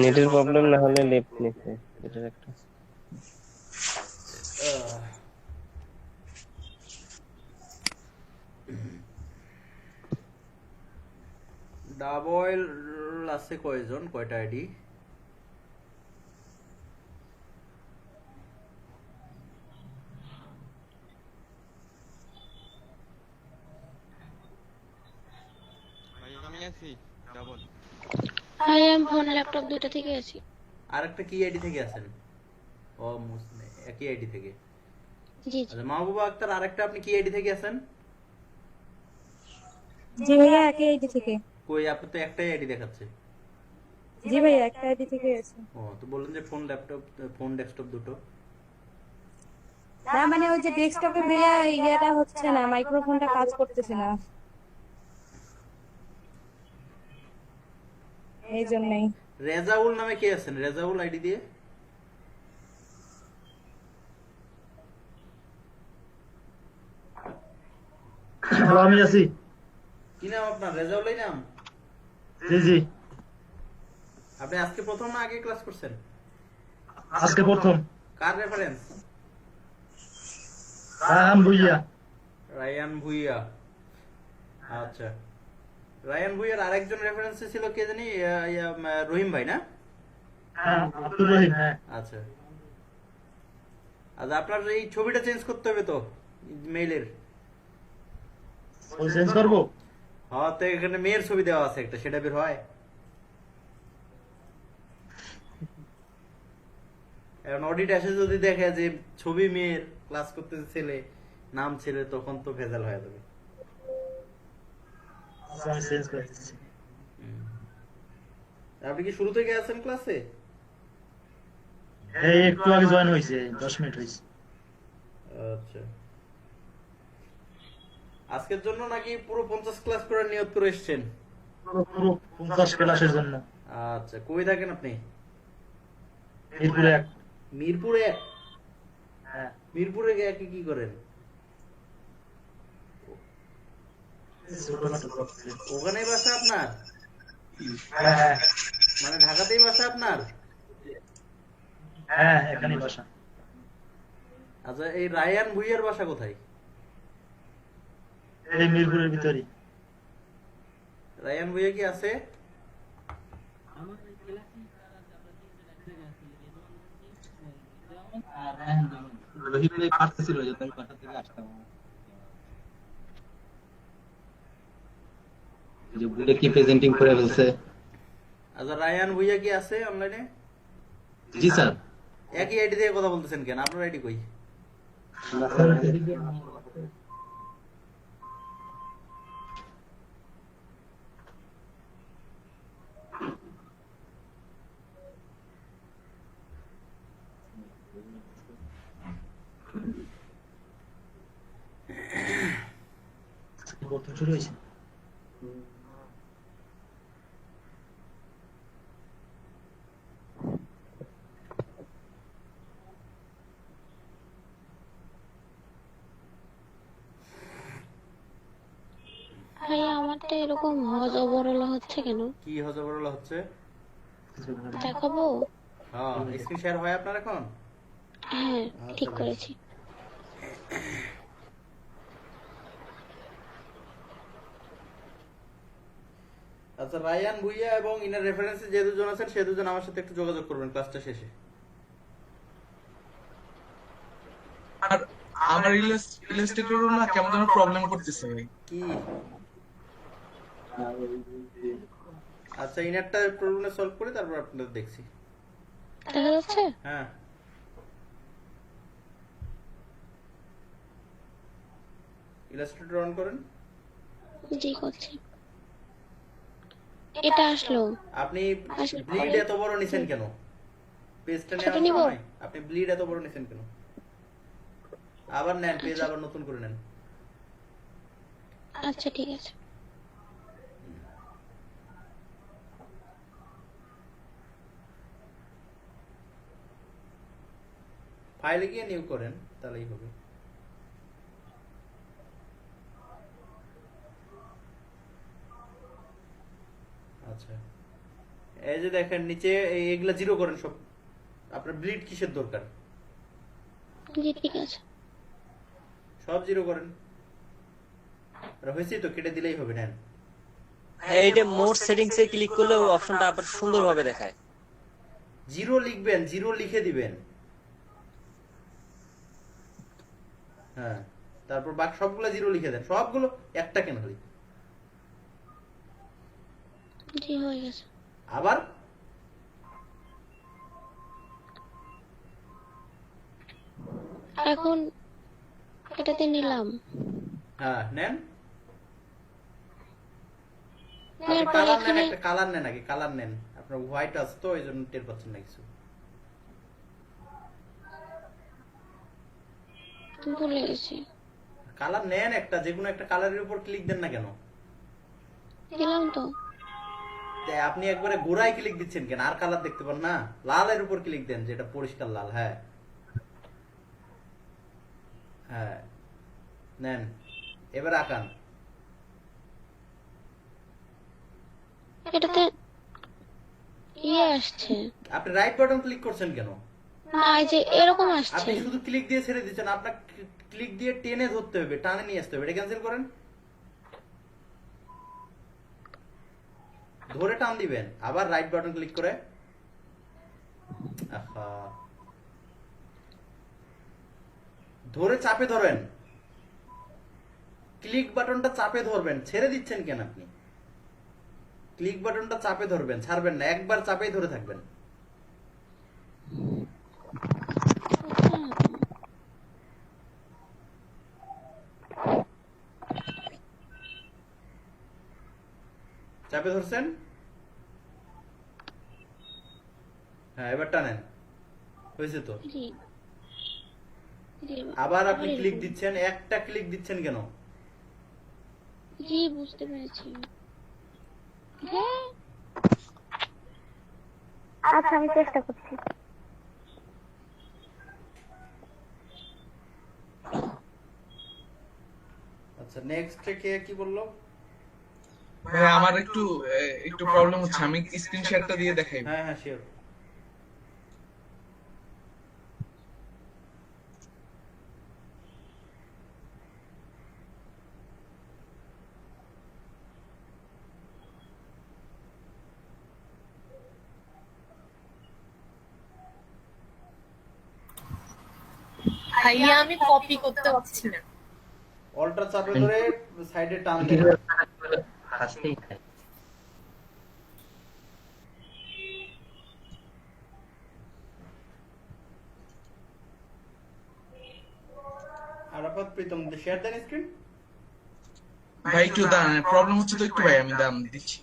নেটের প্রবলেম না হলে লেফট নিতে এটার একটা। ডাবল আছে কয়জন, কয়টা আইডি? ভাই আমি ফোন ল্যাপটপ দুটো থেকে আছি। আরেকটা কি আইডি থেকে আছেন? ও মুসনে, একই আইডি থেকে। জি জি। আচ্ছা, মাহবুবা আক্তার, আরেকটা আপনি কি আইডি থেকে আছেন? জি ভাইয়া একই আইডি থেকে। কই, আপনি তো একটাই আইডি দেখাচ্ছে। জি ভাইয়া একটা আইডি থেকে আছে। ও, তো বললেন যে ফোন ল্যাপটপ, ফোন ডেস্কটপ দুটো। না মানে ওই যে ডেস্কটপে ভাইয়া ইয়েটা হচ্ছে না, মাইক্রোফোনটা কাজ করতেছে না, এই জন্যই। রেজাউল নামে কে আছেন? রেজাউল আইডি দিয়ে। হ্যালো, আমি আছি। কি নাম আপনার? রেজাউলই নাম? জি জি, আপনি আজকে প্রথম না আগে ক্লাস করছেন? আজকে প্রথম। কার রেফারেন্স? রায়হান ভুইয়া। রায়ান ভুইয়া। আচ্ছা, রায়ান ভুইয়ার আরেকজন রেফারেন্সে ছিল কে জানি, রহিম ভাই না? হ্যাঁ, আব্দুর রহিম। হ্যাঁ, আচ্ছা আচ্ছা, আপনার এই ছবিটা চেঞ্জ করতে হবে তো মেইলের। ওই চেঞ্জ করবো। হ্যাঁ, তো এখানে মেয়ের ছবি দেওয়া আছে একটা, সেটা বের হয়। এখন অডিট এসে যদি দেখে যে ছবি মেয়ের, ক্লাস করতেছে ছেলে, নাম ছেলে, তখন তো ভেজাল হয়ে যাবে। আচ্ছা, আমি চেঞ্জ করে দিচ্ছি। আপনি কি শুরু থেকে আছেন ক্লাসে? এই একটু আগে জয়েন হয়েছে, 10 মিনিট হয়েছে। আচ্ছা, আজকের জন্য নাকি পুরো 50 ক্লাস করার নিয়ত করে এসেছেন? পুরো 50 ক্লাসের জন্য। আচ্ছা, কই থাকেন আপনি? মিরপুরে 1। মিরপুরে? হ্যাঁ, মিরপুরে গিয়ে কি করেন? ছোটখাটো করছে। ওখানেই বাসা আপনার? হ্যাঁ হ্যাঁ মানে ঢাকাতেই বাসা আপনার? হ্যাঁ, এখানেই বাসা। আচ্ছা, এই রায়ান ভুইয়ার বাসা কোথায়? এই মিরপুরের ভিতরেই। রায়ান ভুইয়া কি আছে? কি প্রেজেন্টিং করে ফেলছে। আচ্ছা, রায়ান ভুইয়া কি আছে অনলাইনে? জি স্যার। একই আইডি দিয়ে কথা বলতেছেন কেন? আপনার আইডি কই? প্রথম শুরু হয়েছে। ভাইয়া আমারটা এরকম হজবরল হচ্ছে কেন? কি হজবরল হচ্ছে? দেখাবো? হ্যাঁ, স্ক্রিন শেয়ার হয় আপনার এখন? হ্যাঁ, ঠিক আচ্ছা, বেশ। করেছি। আচ্ছা, রায়ান ভুইয়া এবং ইনার রেফারেন্সে যে দুজন আছেন সে দুজন আমার সাথে একটু যোগাযোগ করবেন ক্লাসটা শেষে। আর আমার ইলাস্ট্রেটরও না কেমন যেন প্রবলেম করতেছে ভাই। কি? আচ্ছা, ইনারটা প্রবলেম সলভ করে তারপর আপনাদের দেখছি। দেখা যাচ্ছে? হ্যাঁ, ইলাস্ট্রেটর অন করেন। জি করছি। এটা আসলো। আপনি আসলে ব্লিড পরে- এত বড় নিছেন কেন? পেজটা ছোট নেওয়ার নিব? সময় আপনি ব্লিড এত বড় নিছেন কেন? আবার নেন, পেজ আবার নতুন করে নেন। আচ্ছা ঠিক আছে। ফাইলে গিয়ে নিউ করেন, তাহলেই হবে। আচ্ছা, এই যে দেখেন নিচে এগুলা জিরো করেন সব। আপনার ব্লিড কিসের দরকার? জি ঠিক আছে। সব জিরো করেন। আর হয়েছে তো, কেটে দিলেই হবে। নেন, হ্যাঁ, এইটা মোড সেটিংস এ ক্লিক করলে ওই অপশনটা আবার সুন্দরভাবে দেখায়। জিরো লিখবেন, জিরো লিখে দিবেন। হ্যাঁ, তারপর বাকি সবগুলো জিরো লিখে দেন, সবগুলো, একটা কেন খালি। জি হয়ে গেছে। আবার এখন এটাতে নিলাম। হ্যাঁ নেন। নেওয়ার পর কালার নেন, এখানে একটা কালার নেন আগে, কালার নেন। আপনার হোয়াইট আছে তো, এই জন্য টের পাচ্ছেন না কিছু। ভুলে গেছি। কালার নেন একটা, যে কোনো একটা কালারের উপর ক্লিক দেন না কেন? দিলাম তো। তে আপনি একবারে গোড়ায় ক্লিক দিচ্ছেন কেন? আর কালার দেখতে পান না? লালের উপর ক্লিক দেন, যেটা পরিষ্কার লাল। হ্যাঁ হ্যাঁ, নেন, এবার আঁকান। এটাতে ইয়ে আসছে আপনি রাইট বাটন ক্লিক করছেন কেন? না, এই যে এরকম আসছে। আপনি শুধু ক্লিক দিয়ে ছেড়ে দিচ্ছেন, আপনার ক্লিক দিয়ে টেনে ধরতে হবে, টানে নিয়ে আসতে হবে। এটা ক্যান্সেল করেন, ধরে টান দিবেন, আবার রাইট বাটন ক্লিক করে আহা ধরে চাপে ধরেন, ক্লিক বাটনটা চাপে ধরবেন। ছেড়ে দিচ্ছেন কেন আপনি? ক্লিক বাটনটা চাপে ধরবেন, ছাড়বেন না, একবার চাপেই ধরে থাকবেন। চাপে ধরছেন? হ্যাঁ, এবার টানেন, হয়েছে তো। জি জি আবার আপনি ক্লিক দিচ্ছেন, একটা ক্লিক দিচ্ছেন কেন? জি বুঝতে পেরেছি। হ্যাঁ আচ্ছা আমি চেষ্টা করছি। আচ্ছা, নেক্সট কে কি বললো? ভাই আমার একটু প্রবলেম হচ্ছে, আমি স্ক্রিন শেয়ারটা দিয়ে দেখাই। হ্যাঁ হ্যাঁ, শিওর। ভাইয়া আমি কপি করতে পারছি না। অল্টার চাপে ধরে সাইডে টান দেন। হাসতেই থাকে। আরাফাত প্রীতম, শেয়ার দেন স্ক্রিন। ভাই একটু দাঁড়ান, প্রবলেম হচ্ছে তো একটু, ভাই আমি দাম দিচ্ছি।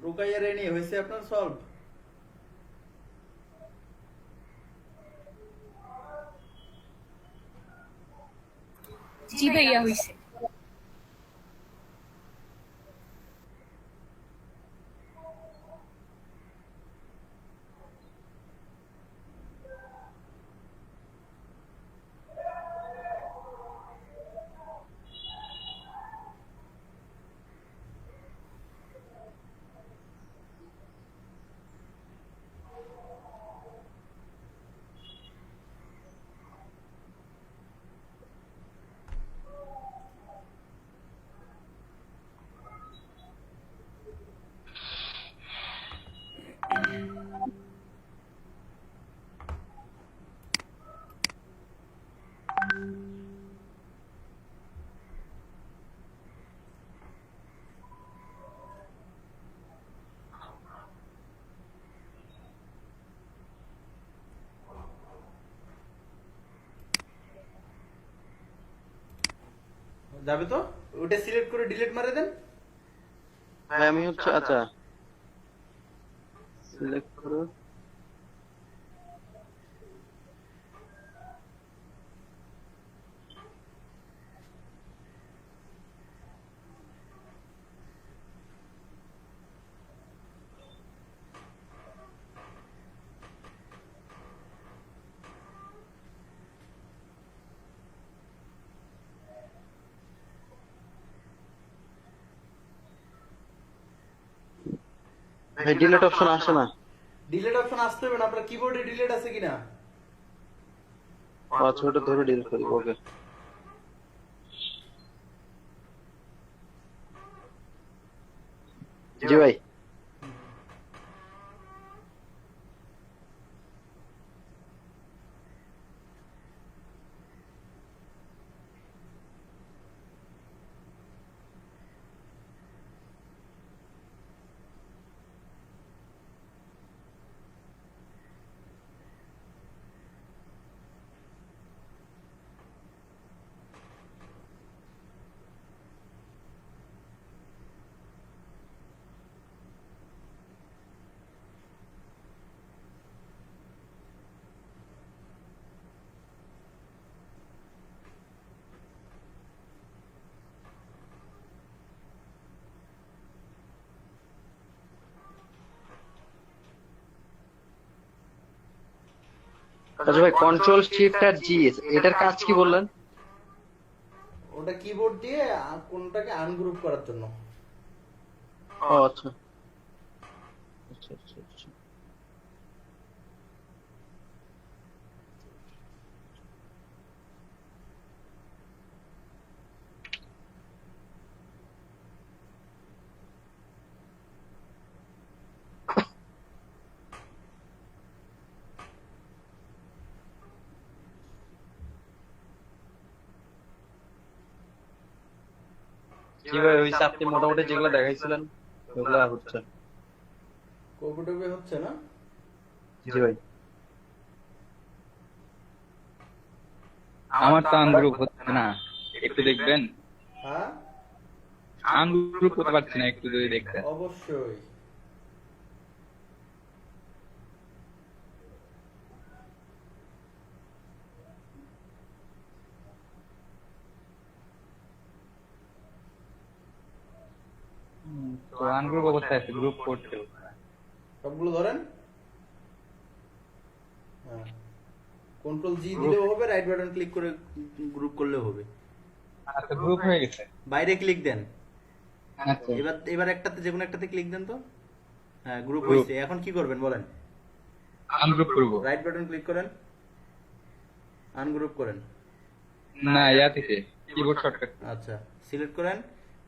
রুকাইয়া রেনি হয়েছে আপনার সলভ? জি ভাইয়া হইছে। যাবে তো? ওটা সিলেক্ট করে ডিলিট মারে দেন। ভাই আমি হচ্ছে, আচ্ছা সিলেক্ট করো। ভাই ডিলিট অপশন আসে না। ডিলিট অপশন আসতে হবে না, আপনার কিবোর্ডে ডিলিট আছে কিনা? আচ্ছা, ওটা ধরে ডিলিট করি। ওকে জি ভাই। আচ্ছা ভাই, কন্ট্রোল শিফট আর জি, এটার কাজ কি বললেন? ওটা ওটা কিবোর্ড দিয়ে কোনটাকে আনগ্রুপ করার জন্য। ও আচ্ছা আচ্ছা আচ্ছা আচ্ছা। জি ভাই, ওই আপনি মোটামুটি যেগুলো দেখাইছিলেন ওগুলো হচ্ছে। কপিটপি হচ্ছে না? জি ভাই। আমার তো আনগ্রুপ হচ্ছে না, একটু দেখবেন। হ্যাঁ আনগ্রুপ করতে পারছি না, একটু যদি দেখতেন। অবশ্যই। তো আনগ্রুপ অবস্থায় আছে, গ্রুপ করতে সবগুলো ধরেন। হ্যাঁ, কন্ট্রোল জি দিলেও হবে, রাইট বাটন ক্লিক করে গ্রুপ করলেও হবে। আচ্ছা, গ্রুপ হয়ে গেছে। বাইরে ক্লিক দেন। আচ্ছা, এবার একটাতে, যে কোনো একটাতে ক্লিক দেন তো। হ্যাঁ, গ্রুপ হয়েছে। এখন কি করবেন বলেন? আনগ্রুপ করব। রাইট বাটন ক্লিক করেন, আনগ্রুপ করেন। না, ইয়া থেকে কিবোর্ড শর্টকাট। আচ্ছা, সিলেক্ট করেন,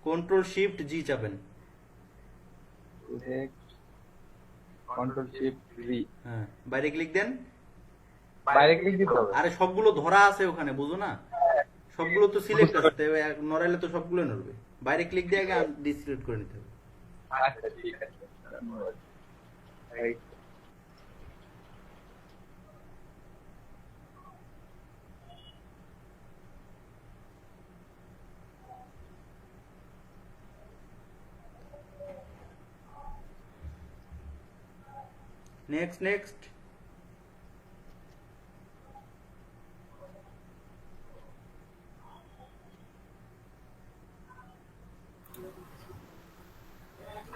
কন্ট্রোল শিফট জি চাপেন। Control shift V. হ্যাঁ, বাইরে ক্লিক দেন। বাইরে ক্লিক দিতে হবে। আরে সবগুলো ধরা আছে ওখানে, বুঝো না? সবগুলো তো সিলেক্ট আছে, তো নড়াইলে তো সবগুলো নড়বে। বাইরে ক্লিক দিয়ে আগে ডিসিলেক্ট করে নিতে হবে। আচ্ছা, ঠিক আছে। Next next.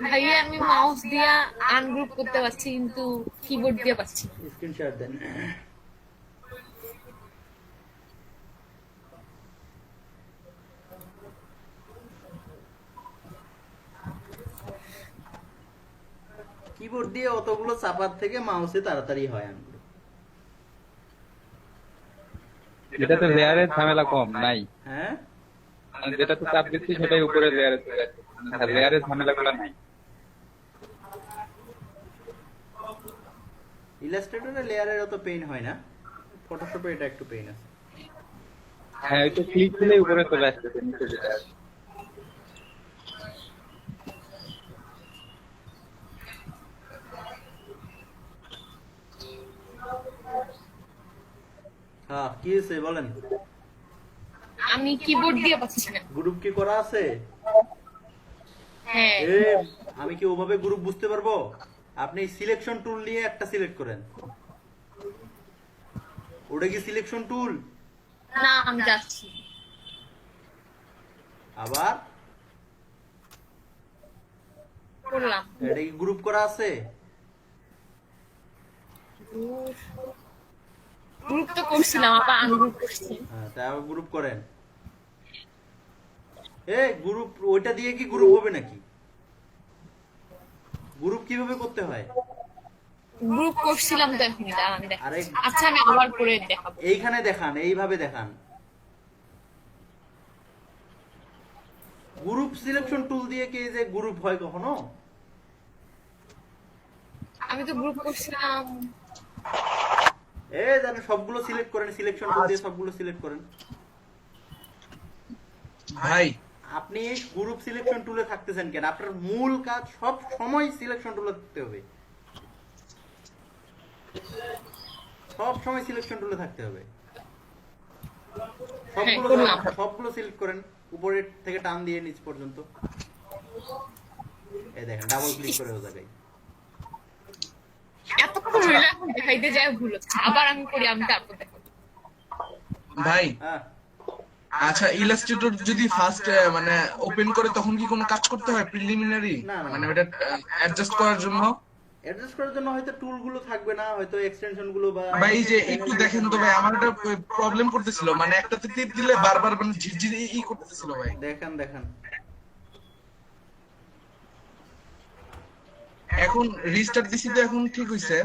ভাইয়া আমি মাউস দিয়ে আনগ্রুপ করতে পারছি কিন্তু কিবোর্ড দিয়ে পাচ্ছি। স্ক্রিনশট দেন। কিবোর্ড দিয়ে অতগুলো চাপার থেকে মাউসে তাড়াতাড়ি হয় আনগ্রুপ। এটা তো লেয়ারের ঝামেলা কম নাই। হ্যাঁ, যেটা তো চাপ দিচ্ছি সেটাই উপরে লেয়ারে চলে যাচ্ছে, লেয়ারের ঝামেলাগুলো নাই। ইলাস্ট্রেটরে লেয়ারের অত পেইন হয় না, ফটোশপে এটা একটু পেইন আছে। হ্যাঁ, ওইটা ক্লিক দিলে উপরে চলে আসতেছে, নিচে যেটা আছে। হ্যাঁ, কি হয়েছে বলেন? আমি কিবোর্ড দিয়ে পাচ্ছি না। গ্রুপ কি করা আছে? হ্যাঁ, আমি কি ওভাবে গ্রুপ বুঝতে পারবো? আপনি সিলেকশন টুল নিয়ে একটা সিলেক্ট করেন। ওটা কি সিলেকশন টুল? না আমি যাচ্ছি। আবার করলাম। এটা কি গ্রুপ করা আছে? গ্রুপ তো করছিলাম, আবার আনগ্রুপ করছি। হ্যাঁ, তাই আবার গ্রুপ করেন। গ্রুপ ওইটা দিয়ে কি গ্রুপ হবে নাকি? গ্রুপ কিভাবে করতে হয়? গ্রুপ করছিলাম তো এখন, আমি দেখ। আরে আচ্ছা আমি আবার করে দেখাবো। এইখানে দেখান, এইভাবে দেখান। গ্রুপ সিলেকশন টুল দিয়ে কি যে গ্রুপ হয় কখনো? আমি তো গ্রুপ করছিলাম। জানেন, সবগুলো সিলেক্ট করেন, সিলেকশন টুল দিয়ে সবগুলো সিলেক্ট করেন। ভাই আপনি গ্রুপ সিলেকশন টুলে থাকতেছেন কেন? আপনার মূল কাজ সব সময় সিলেকশন টুলে থাকতে হবে, সব সময় সিলেকশন টুলে থাকতে হবে। সবগুলো সিলেক্ট করেন, উপরের থেকে টান দিয়ে নিচ পর্যন্ত। এই দেখেন, ডাবল ক্লিক করে ও জায়গায়। এতক্ষণ হলো, এখন দেখাইতে যায় ভুল হচ্ছে। আবার আমি করি, আমি তারপর দেখাবো। ভাই হ্যাঁ, আচ্ছা, ইলাস্ট্রেটর যদি ফার্স্ট মানে ওপেন করে তখন কি কোনো কাজ করতে হয় প্রিলিমিনারি, না, না, মানে না। ওটা অ্যাডজাস্ট করার জন্য? অ্যাডজাস্ট করার জন্য হয়তো টুল গুলো থাকবে না, হয়তো এক্সটেনশন গুলো বা ভাই এই যে একটু দেখেন তো ভাই, আমার একটা প্রবলেম করতেছিল, মানে একটাতে টিপ দিলে বারবার মানে ঝিরঝিরি করতেছিল ভাই। দেখেন দেখেন এখন রিস্টার্ট দিছি তো এখন ঠিক হইছে,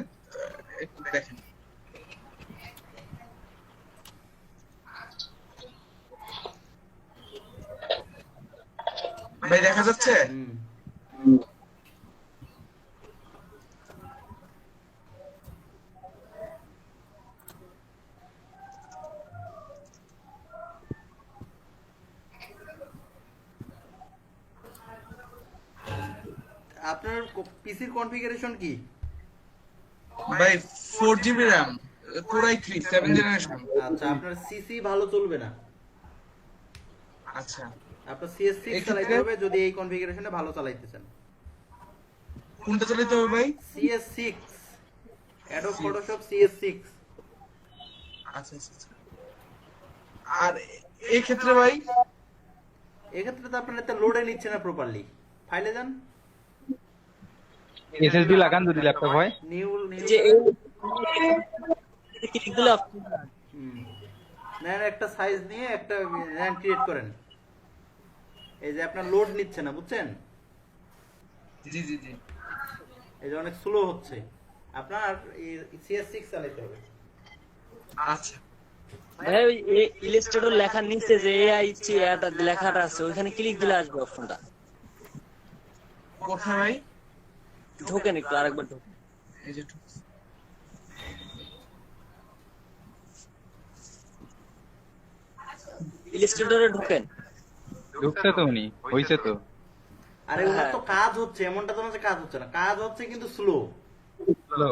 একটু দেখেন। ভাই দেখা যাচ্ছে? আপনার পিসির কনফিগারেশন কি? ভাই 4 GB RAM, Core i3 7th generation. আচ্ছা, আপনার সিসি ভালো চলবে না। আচ্ছা, আপনার CS6 চালাইতে হবে যদি এই কনফিগারেশনে ভালো চালাইতে চান। কোনটা চালাতে হবে ভাই? CS6, Adobe Photoshop CS6। আচ্ছা আচ্ছা। আর এই ক্ষেত্রে ভাই, এই ক্ষেত্রে তো আপনার এটা লোডে নিচ্ছে না প্রপারলি। ফাইলে যান, এসএসডি লাগান যদি ল্যাপটপ হয়। নিউ যে ক্লিক দিলে নেন একটা সাইজ নিয়ে একটা র্যাম ক্রিয়েট করেন। এই যে আপনার লোড নিচ্ছে না, বুঝছেন? জি জি জি, এই যে অনেক স্লো হচ্ছে, আপনার CS6 চালাতে হবে। আচ্ছা ভাই ওই ইলাস্ট্রেটর লেখার নিচে যে এআই লেখাটা আছে ওইখানে ক্লিক দিলে আসবে অপশনটা। কোথায় ভাই? ঢোকেন একটু, আরেকবার ঢোকেন। এই যে ইলাস্ট্রেটরে ঢোকেন। ঢুকছে তো উনি, হইছে তো। আরে ওনার তো কাজ হচ্ছে, এমনটা তো না যে কাজ হচ্ছে না, কাজ হচ্ছে কিন্তু স্লো। হ্যালো,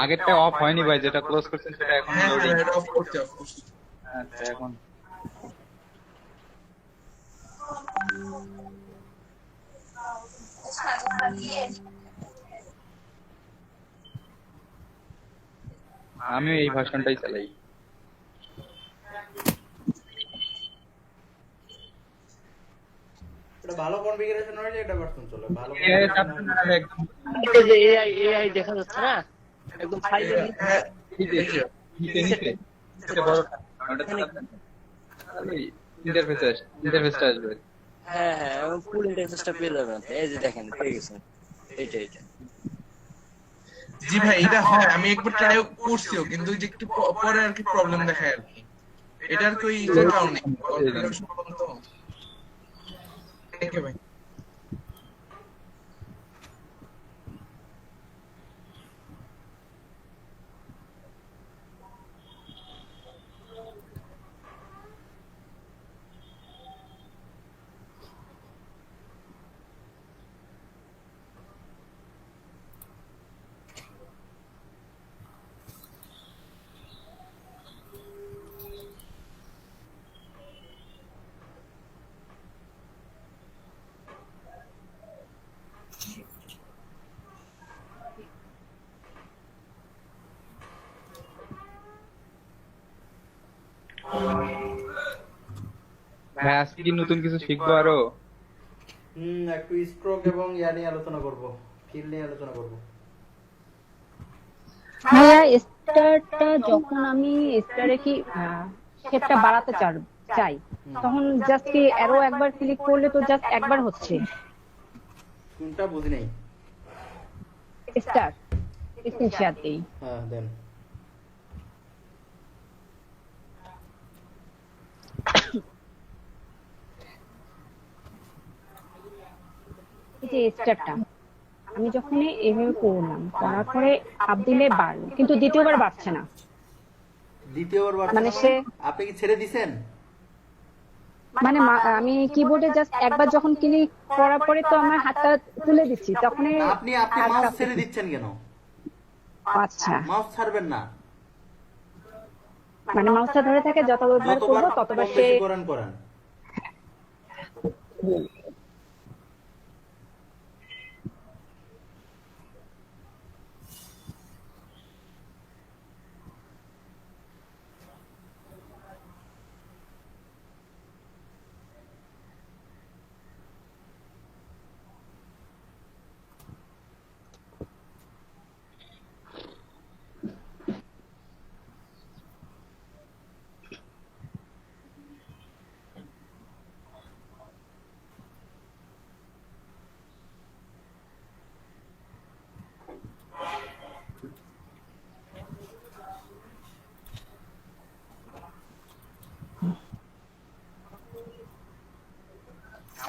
আগেরটা অফ হয়নি ভাই, যেটা ক্লোজ করছেন সেটা এখন হ্যাঁ লোডিং। হ্যাঁ, অফ করতে অফ করতে। আচ্ছা, এখন আমিও এই ভার্সনটাই চালাই। এটা ভালো কনফিগারেশন হলে এটা ভার্সন চলে ভালো। এআই চাচ্ছেন না একদম। এই যে এআই দেখা যাচ্ছে না, একদম ফাইলের হ্যাঁ এই যে নিচে নিচে এটা বড়টা, ওটা চাচ্ছেন। তাহলে ইন্টারফেসটা আসবে। হ্যাঁ হ্যাঁ, এবং ফুল ইন্টারফেসটা পেয়ে যাবেন। এই যে দেখেন পেয়ে গেছেন, এইটা। জি ভাই, এটা হয়, আমি একবার ট্রাই করছিও, কিন্তু ওই যে একটু পরে আর কি প্রবলেম দেখায় আর কি। এটা আর কি ওই কারণে কনফিগারেশন প্রবলেম তো। থ্যাংক ইউ ভাই। ভাই আজকে কি নতুন কিছু শিখবো আরো? একটু স্ট্রোক এবং ইয়া নিয়ে আলোচনা করব, ফিল নিয়ে আলোচনা করব। ভাইয়া স্টারটা যখন আমি স্টারে কি শেপটা বাড়াতে চাই, তখন জাস্ট কি অ্যারো একবার ক্লিক করলে তো জাস্ট একবার হচ্ছে। কোনটা বুঝি নাই। স্টার স্ক্রিনশট দেই। হ্যাঁ দেন। এই যে স্টারটা আমি যখন এইভাবে করলাম, করার পরে আপ দিলে বাড়লো, কিন্তু দ্বিতীয়বার বাড়ছে না। দ্বিতীয়বার বাড়ছে মানে না? সে আপনি কি ছেড়ে দিবেন? মানে আমি কিবোর্ডে জাস্ট একবার যখন ক্লিক করার পরে তো আমার হাতটা তুলে দিচ্ছি, তখন আপনি মাউস ছেড়ে দিচ্ছেন কেন? আচ্ছা, মাউস ছাড়বেন না, মানে মাউসটা ধরে থাকে, যতবার করবো ততবার সে করেন।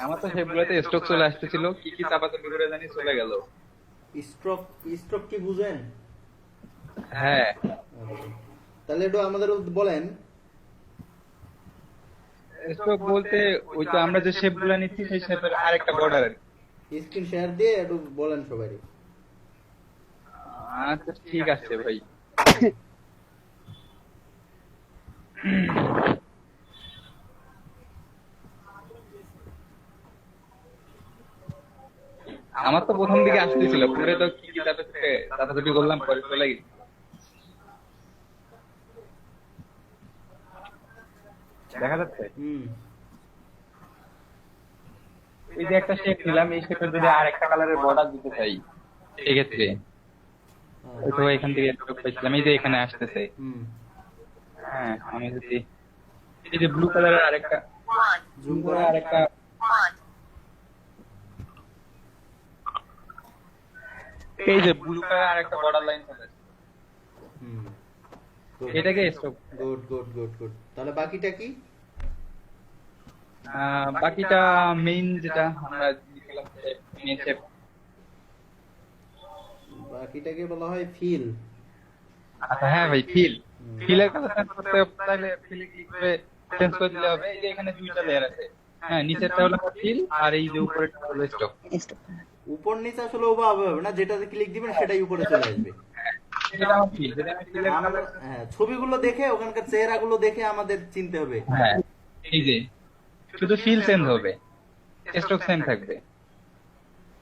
আমার তো সেগুলোতে স্টক চলে আসতেছিল, কি কি চাপাচাপি করে জানি চলে গেল। স্ট্রোক স্ট্রোক কি বুঝেন? হ্যাঁ, তাহলে একটু আমাদের বলেন। স্টক বলতে ওই তো আমরা যে শেপ গুলা নিচ্ছি সেই শেপের আরেকটা বর্ডার আর কি। স্ক্রিন শেয়ার দিয়ে একটু বলেন সবাই। আচ্ছা ঠিক আছে ভাই। আমার তো প্রথম দিকে আসতেছিল, পরে তো কি কি চাপাচাপি করলাম, পরে চলে গেছি। দেখা যাচ্ছে এই যে একটা শেপ নিলাম, এই শেপের যদি আরেকটা কালারের বর্ডার দিতে চাই সেক্ষেত্রে ওই তো এখান থেকে পাইছিলাম, এই যে এখানে আসতেছে। হ্যাঁ, আমি যদি এই যে ব্লু কালারের আরেকটা জুম করে আরেকটা এই যে ব্লু কালার আরেকটা বর্ডার লাইন আছে, এটাকে stock. Good good good good. তাহলে বাকিটা কি? বাকিটা মেইন যেটা আমরা লিখলাম মেইন শেপ, বাকিটাকে বলা হয় ফিল। আচ্ছা হ্যাঁ ভাই, ফিল। ফিলের কথা চেঞ্জ করতে তাহলে ফিলে ক্লিক করে চেঞ্জ করে দিলে হবে। এই যে এখানে দুইটা লেয়ার আছে, হ্যাঁ, নিচেরটা হলো ফিল আর এই যে উপরেরটা হলো স্টক। উপর নিচে আসলে ওভাবে হবে না, যেটাতে ক্লিক দিবেন সেটাই উপরে চলে আসবে। এটা আমার ফিল, যেটা আমি ফিলের হ্যাঁ, ছবিগুলো দেখে ওখানকার চেহারাগুলো দেখে আমাদের চিনতে হবে। হ্যাঁ, এই যে শুধু ফিল চেঞ্জ হবে, স্টক সেম থাকবে।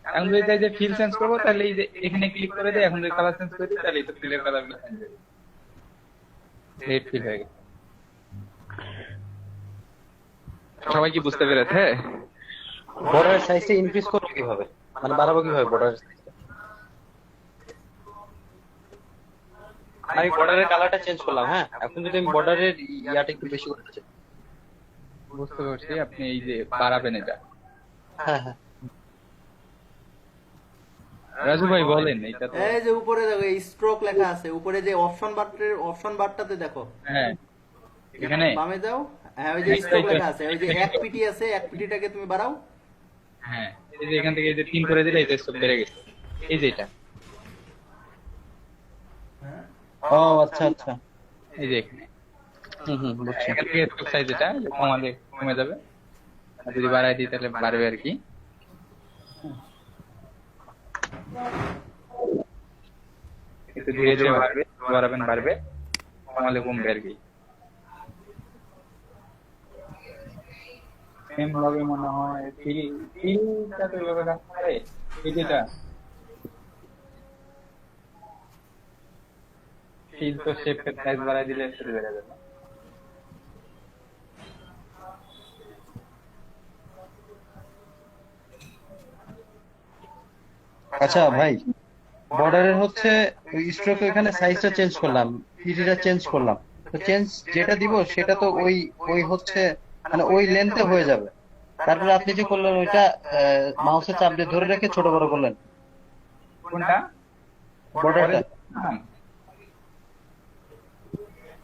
এখন যদি চাই যে ফিল চেঞ্জ করবো তাহলে এই যে এখানে ক্লিক করে দিই, এখন যদি কালার চেঞ্জ করে দিই তাহলে এই তো ফিলের কালারগুলো চেঞ্জ হবে। রেড ফিল হয়ে গেছে। সবাই কি বুঝতে পেরেছে? বর্ডারের সাইজটা ইনক্রিজ করব কিভাবে, মানে বাড়াবো কিভাবে বর্ডারের সাইজটা? আমি বর্ডারের কালারটা চেঞ্জ করলাম, হ্যাঁ, এখন যদি আমি বর্ডারের ইয়াটা একটু বেশি করতে চাই। বুঝতে পারছি, আপনি এই যে বাড়াবেন এটা। হ্যাঁ হ্যাঁ, রাজু ভাই বলেন। এইটা তো এই যে উপরে দেখো স্ট্রোক লেখা আছে, উপরে যে অপশন বারটাতে দেখো। হ্যাঁ, এখানে বামে যাও। হ্যাঁ, ওই যে স্ট্রোক লেখা আছে, ওই যে এক পিটি আছে, এক পিটিটাকে তুমি বাড়াও। হ্যাঁ, এই যে এখান থেকে এই যে 3 করে দিলে এই যে স্টক বেড়ে গেছে, এই যে এটা। ও আচ্ছা আচ্ছা, এই যে এখানে বুঝছি। এখান থেকে স্টক সাইজ এটা কমালে কমে যাবে, আর যদি বাড়াই দিই তাহলে বাড়বে আর কি। একটু ধীরে ধীরে বাড়বে, বাড়াবেন বাড়বে, কমালে কমবে আর কি। সেম হবে মনে হয়। ফিলটা তো এভাবে রাখতে পারে, এই যেটা ফিল তো শেপের সাইজ বাড়াই দিলে শুরু হয়ে যাবে। আচ্ছা ভাই, বর্ডারের হচ্ছে স্ট্রোক এখানে সাইজটা চেঞ্জ করলাম, পিটিটা চেঞ্জ করলাম, তো চেঞ্জ যেটা দিব সেটা তো ওই ওই হচ্ছে মানে ওই লেন্থে হয়ে যাবে। তারপরে আপনি যে করলেন ওইটা মাউসের চাপ দিয়ে ধরে রেখে ছোট বড় করলেন। কোনটা? বর্ডারটা?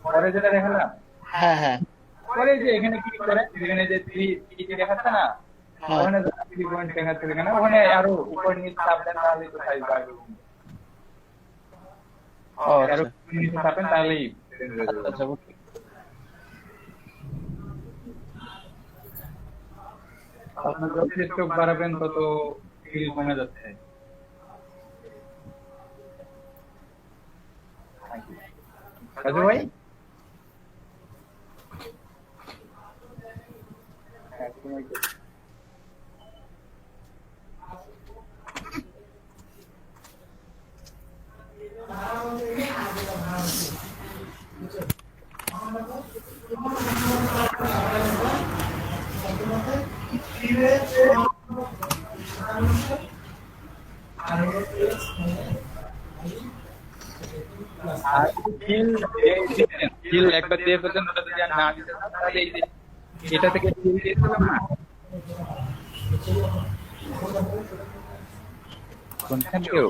পরে যেটা দেখালাম, হ্যাঁ হ্যাঁ, পরে যে এখানে ক্লিক করে এখানে যে 3 দেখাচ্ছে না, ওখানে 3 পয়েন্ট দেখাচ্ছে, এখানে ওখানে আরো উপর নিচে চাপ দেন তাহলে তো সাইজ বাড়বে। ও আরো আচ্ছা নিচে চাপেন তাহলেই আচ্ছা, বুঝছি। আপনার যত স্টক বাড়াবেন তত ফিল কমে যাচ্ছে। রাজু ভাই, আর ফিল একবার দিয়ে ফেলছেন, ওটা যদি আর না দিতে চান তাহলে এই যে এটা থেকে ফিল দিয়েছিলাম না, কোনখান কেউ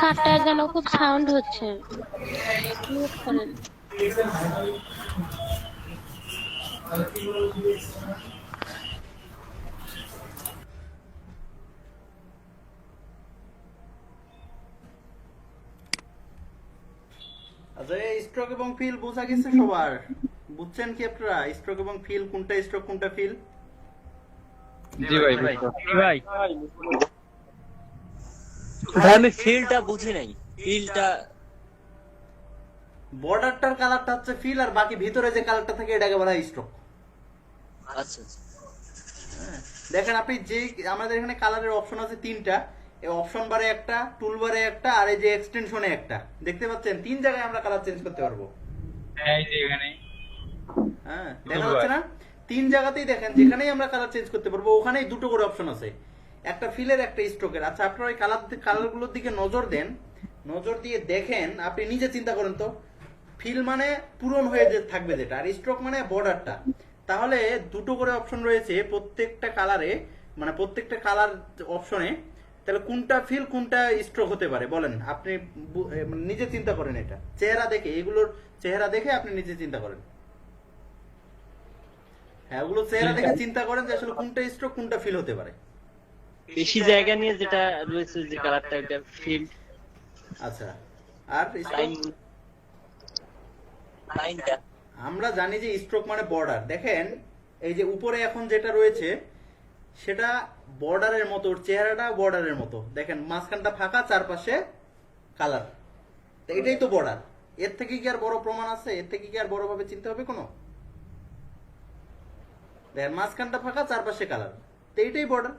কারটা যেন খুব সাউন্ড হচ্ছে, মিউট করেন। আচ্ছা, এই স্ট্রোক এবং ফিল বোঝা গেছে সবার? বুঝছেন কি আপনারা স্ট্রোক এবং ফিল কোনটা স্ট্রোক কোনটা ফিল? জি ভাই ভাই ভাই আমি ফিলটা বুঝি নাই। ফিলটা বর্ডারটার কালারটা হচ্ছে ফিল, আর বাকি ভিতরে যে কালারটা থাকে এটাকে বলা হয় স্ট্রোক। আচ্ছা আচ্ছা। দেখেন আপনি যে আমাদের এখানে কালারের অপশন আছে তিনটা, এই অপশন বারে একটা, টুল বারে একটা, আর এই যে এক্সটেনশনে একটা, দেখতে পাচ্ছেন তিন জায়গায় আমরা কালার চেঞ্জ করতে পারবো। এই যে এখানে হ্যাঁ, দেখা যাচ্ছে না? তিন জায়গাতেই দেখেন যেখানেই আমরা কালার চেঞ্জ করতে পারবো ওখানেই দুটো করে অপশন আছে, একটা ফিলের একটা স্ট্রোকের। আচ্ছা, আপনারা ওই কালারগুলোর দিকে নজর দেন, নজর দিয়ে দেখেন, আপনি নিজে চিন্তা করেন তো, ফিল মানে পূরণ হয়ে যে থাকবে যেটা, আর স্ট্রোক মানে বর্ডারটা। তাহলে দুটো করে অপশন রয়েছে প্রত্যেকটা কালারে, মানে প্রত্যেকটা কালার অপশনে, তাহলে কোনটা ফিল কোনটা স্ট্রোক হতে পারে বলেন? আপনি নিজে চিন্তা করেন, এটা চেহারা দেখে, এগুলোর চেহারা দেখে আপনি নিজে চিন্তা করেন। হ্যাঁ, ওগুলো চেহারা দেখে চিন্তা করেন যে আসলে কোনটা স্ট্রোক কোনটা ফিল হতে পারে। বেশি জায়গা নিয়ে যেটা রয়েছে যে কালারটা এটা ফিল। আচ্ছা, আর লাইনটা আমরা জানি যে স্ট্রোক মানে বর্ডার। দেখেন এই যে উপরে এখন যেটা রয়েছে সেটা বর্ডারের মতো, ওর চেহারাটা বর্ডারের মতো। দেখেন মাঝখানটা ফাঁকা, চারপাশে কালার, এটাই তো বর্ডার। এর থেকে কি আর বড় প্রমাণ আছে? এর থেকে কি আর বড় ভাবে চিনতে হবে কোনো? দেখেন মাঝখানটা ফাঁকা, চারপাশে কালার, তো এইটাই বর্ডার।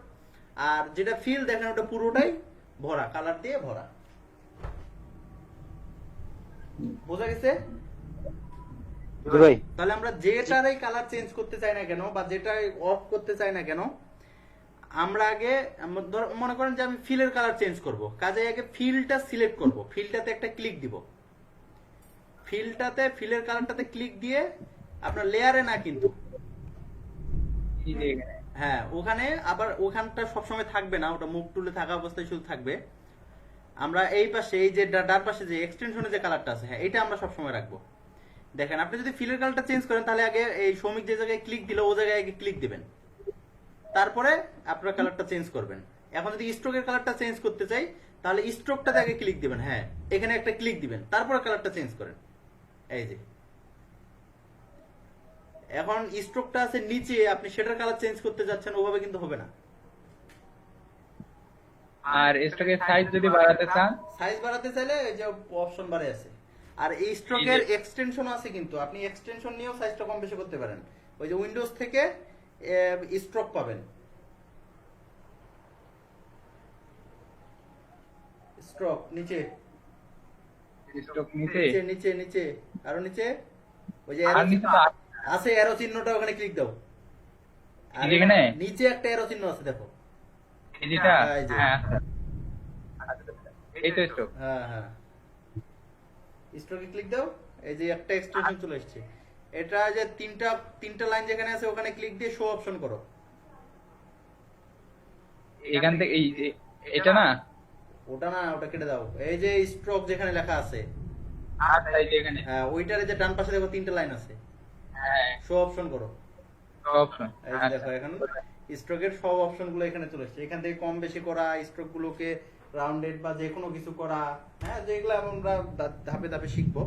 আর যেটা ফিল দেখেন ওটা পুরোটাই ভরা, কালার দিয়ে ভরা। বোঝা গেছে? তাহলে আমরা যেটারই কালার চেঞ্জ করতে চাই না কেন, বা যেটা অফ করতে চাই না কেন, আমরা আগে মনে করেন যে আমি ফিলের কালার চেঞ্জ করব, কাজে আগে ফিলটা সিলেক্ট করব, ফিলটাতে একটা ক্লিক দিব, ফিলটাতে ফিলের কালারটাতে ক্লিক দিয়ে আপনার লেয়ারে না, কিন্তু হ্যাঁ ওখানে আবার ওখানটা সবসময় থাকবে না, ওটা মুভ টুলে থাকা অবস্থায় শুধু থাকবে। আমরা এই পাশে এই যে ডান পাশে যে এক্সটেনশনে যে কালারটা আছে, হ্যাঁ এটা আমরা সবসময় রাখবো। দেখেন আপনি যদি ফিলের কালারটা চেঞ্জ করেন তাহলে আগে এই শ্রমিক যে জায়গায় ক্লিক দিল ও জায়গায় আগে ক্লিক দিবেন, তারপরে আপনার কালারটা চেঞ্জ করবেন। এখন যদি স্ট্রোকের কালারটা চেঞ্জ করতে চাই তাহলে স্ট্রোকটাতে আগে ক্লিক দিবেন, হ্যাঁ এখানে একটা ক্লিক দিবেন, তারপরে কালারটা চেঞ্জ করেন। এই যে এখন স্ট্রোকটা আছে নিচে, আপনি সেটার কালার চেঞ্জ করতে যাচ্ছেন, ওভাবে কিন্তু হবে না। আর স্ট্রোকের সাইজ যদি বাড়াতে চান, সাইজ বাড়াতে চাইলে এই যে অপশন বারে আছে, আর এই স্ট্রোকের এক্সটেনশন আছে, কিন্তু আপনি এক্সটেনশন নিয়েও সাইজটা কম বেশি করতে পারেন। ওই যে উইন্ডোজ থেকে স্ট্রোক পাবেন, স্ট্রোক নিচে, স্ট্রোক নিচে নিচে নিচে নিচে আরো নিচে, ওই যে আছে অ্যারো চিহ্নটা, ওখানে ক্লিক দাও। আর এখানে নিচে একটা অ্যারো চিহ্ন আছে, দেখো এইটা। হ্যাঁ এই তো স্ট্রোক। হ্যাঁ হ্যাঁ, স্ট্রোকে ক্লিক দাও, এই যে একটা এক্সটেনশন চলে আসছে। এটা যে তিনটা লাইন যেখানে আছে ওখানে ক্লিক দিয়ে শো অপশন করো। এখান থেকে এই এটা না, ওটা না, ওটা কেটে দাও। এই যে স্ট্রোক যেখানে লেখা আছে, আচ্ছা এই যে এখানে, হ্যাঁ ওইটারে যে ডান পাশে দেখো তিনটা লাইন আছে, হ্যাঁ শো অপশন করো। অপশন, এই যে দেখো এখন স্ট্রোকের সব অপশন গুলো এখানে চলে এসেছে। এখান থেকে কম বেশি করা, স্ট্রোক গুলোকে রাউন্ডেড বা যে কোনো কিছু করা, হ্যাঁ যেগুলো আমরা ধাপে ধাপে শিখবো।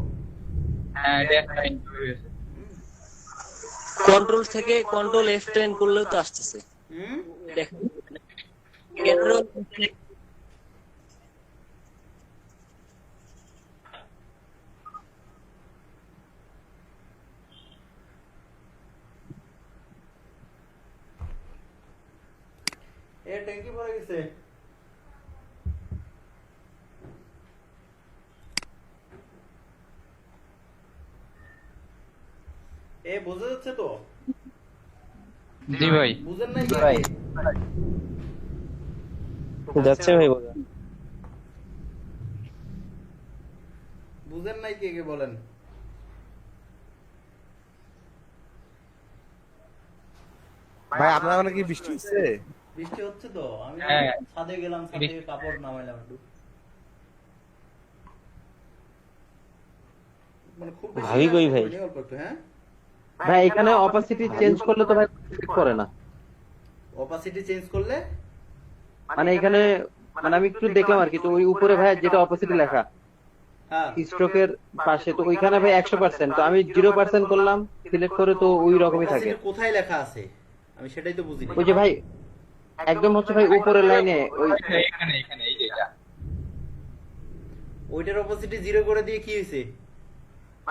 হ্যাঁ এটা একটা ইন্টারভিউ আছে। কন্ট্রোল থেকে কন্ট্রোল F10 করলেও তো আসতেছে। দেখেন কন্ট্রোল এ ট্যাঙ্কি ভরে গেছে। এ বোঝা যাচ্ছে তো? জি ভাই। বুঝেন নাই ভাই যাচ্ছে ভাই বোঝা। নাই কে কে বলেন? ভাই আপনার ওখানে কি বৃষ্টি হচ্ছে? বৃষ্টি হচ্ছে তো, আমি হ্যাঁ। ছাদে গেলাম, ছাদ থেকে কাপড় নামাইলাম একটু। মানে খুব বেশি ভাবি কই ভাই? অল্প একটু, হ্যাঁ। ভাই এখানে অপাসিটি চেঞ্জ করলে তো ভাই সিলেক্ট করে না। অপাসিটি চেঞ্জ করলে মানে এখানে মানে আমি একটু দেখলাম আর কি, তো ওই উপরে ভাই যেটা অপাসিটি লেখা হ্যাঁ স্ট্রোকের পাশে, তো ওইখানে ভাই 100%, তো আমি 0% করলাম সিলেক্ট করে, তো ওই রকমই থাকে। opacity কোথায় লেখা আছে আমি সেটাই তো বুঝিনি। ওই যে ভাই একদম হচ্ছে ভাই উপরের লাইনে ওই এখানে এখানে এই যে এটা ওইটার অপাসিটি 0 করে দিয়ে কি হয়েছে?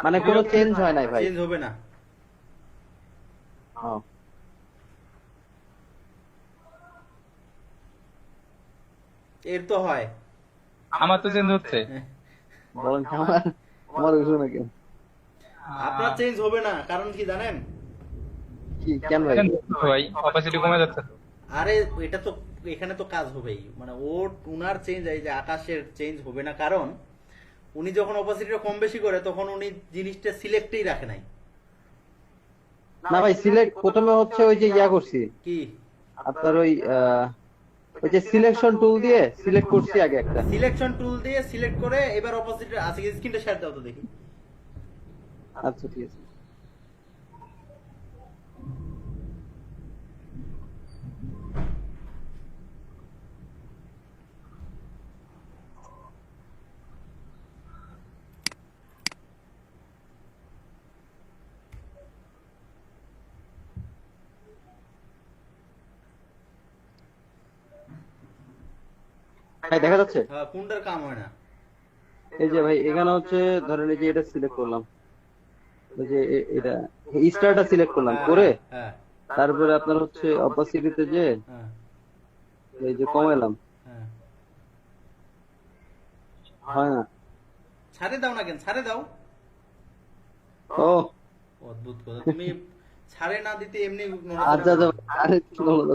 মানে কোনো চেঞ্জ হয় নাই ভাই। চেঞ্জ হবে না। হ্যাঁ। এর তো হয়। আমার তো চেঞ্জ হচ্ছে। বলেন কি আমার কিছু নাকি? আপনার চেঞ্জ হবে না, কারণ কি জানেন? কি কেন ভাই? ভাই অপাসিটি কমে যাচ্ছে। আরে এটা তো এখানে তো কাজ হবেই, মানে উনার চেঞ্জ, এই যে আকাশের চেঞ্জ হবে না, কারণ উনি যখন অপাসিটিটা কম বেশি করে তখন উনি জিনিসটা সিলেক্টেই রাখে নাই। না ভাই সিলেক্ট প্রথমে হচ্ছে ওই যে ইয়া করছি কি আপনার ওই যে সিলেকশন টুল দিয়ে সিলেক্ট করছি আগে একটা। সিলেকশন টুল দিয়ে সিলেক্ট করে এবার অপোজিট আছে, স্ক্রিনটা শেয়ার দাও তো দেখি। আচ্ছা ঠিক আছে। ভাই দেখা যাচ্ছে? হ্যাঁ, কোনটার কাম হয় না? এই যে ভাই এখানে হচ্ছে ধরেন এই যে এটা সিলেক্ট করলাম, ওই যে এটা স্টারটা সিলেক্ট করলাম করে হ্যাঁ তারপরে আপনার হচ্ছে অপাসিটিতে যে হ্যাঁ এই যে কমাইলাম, হ্যাঁ, হয় না। ছাড়ে দাও না কেন? ছাড়ে দাও। ও অদ্ভুত কথা, তুমি ছাড়ে না দিতে এমনি আচ্ছা আচ্ছা, আরে কি বলো,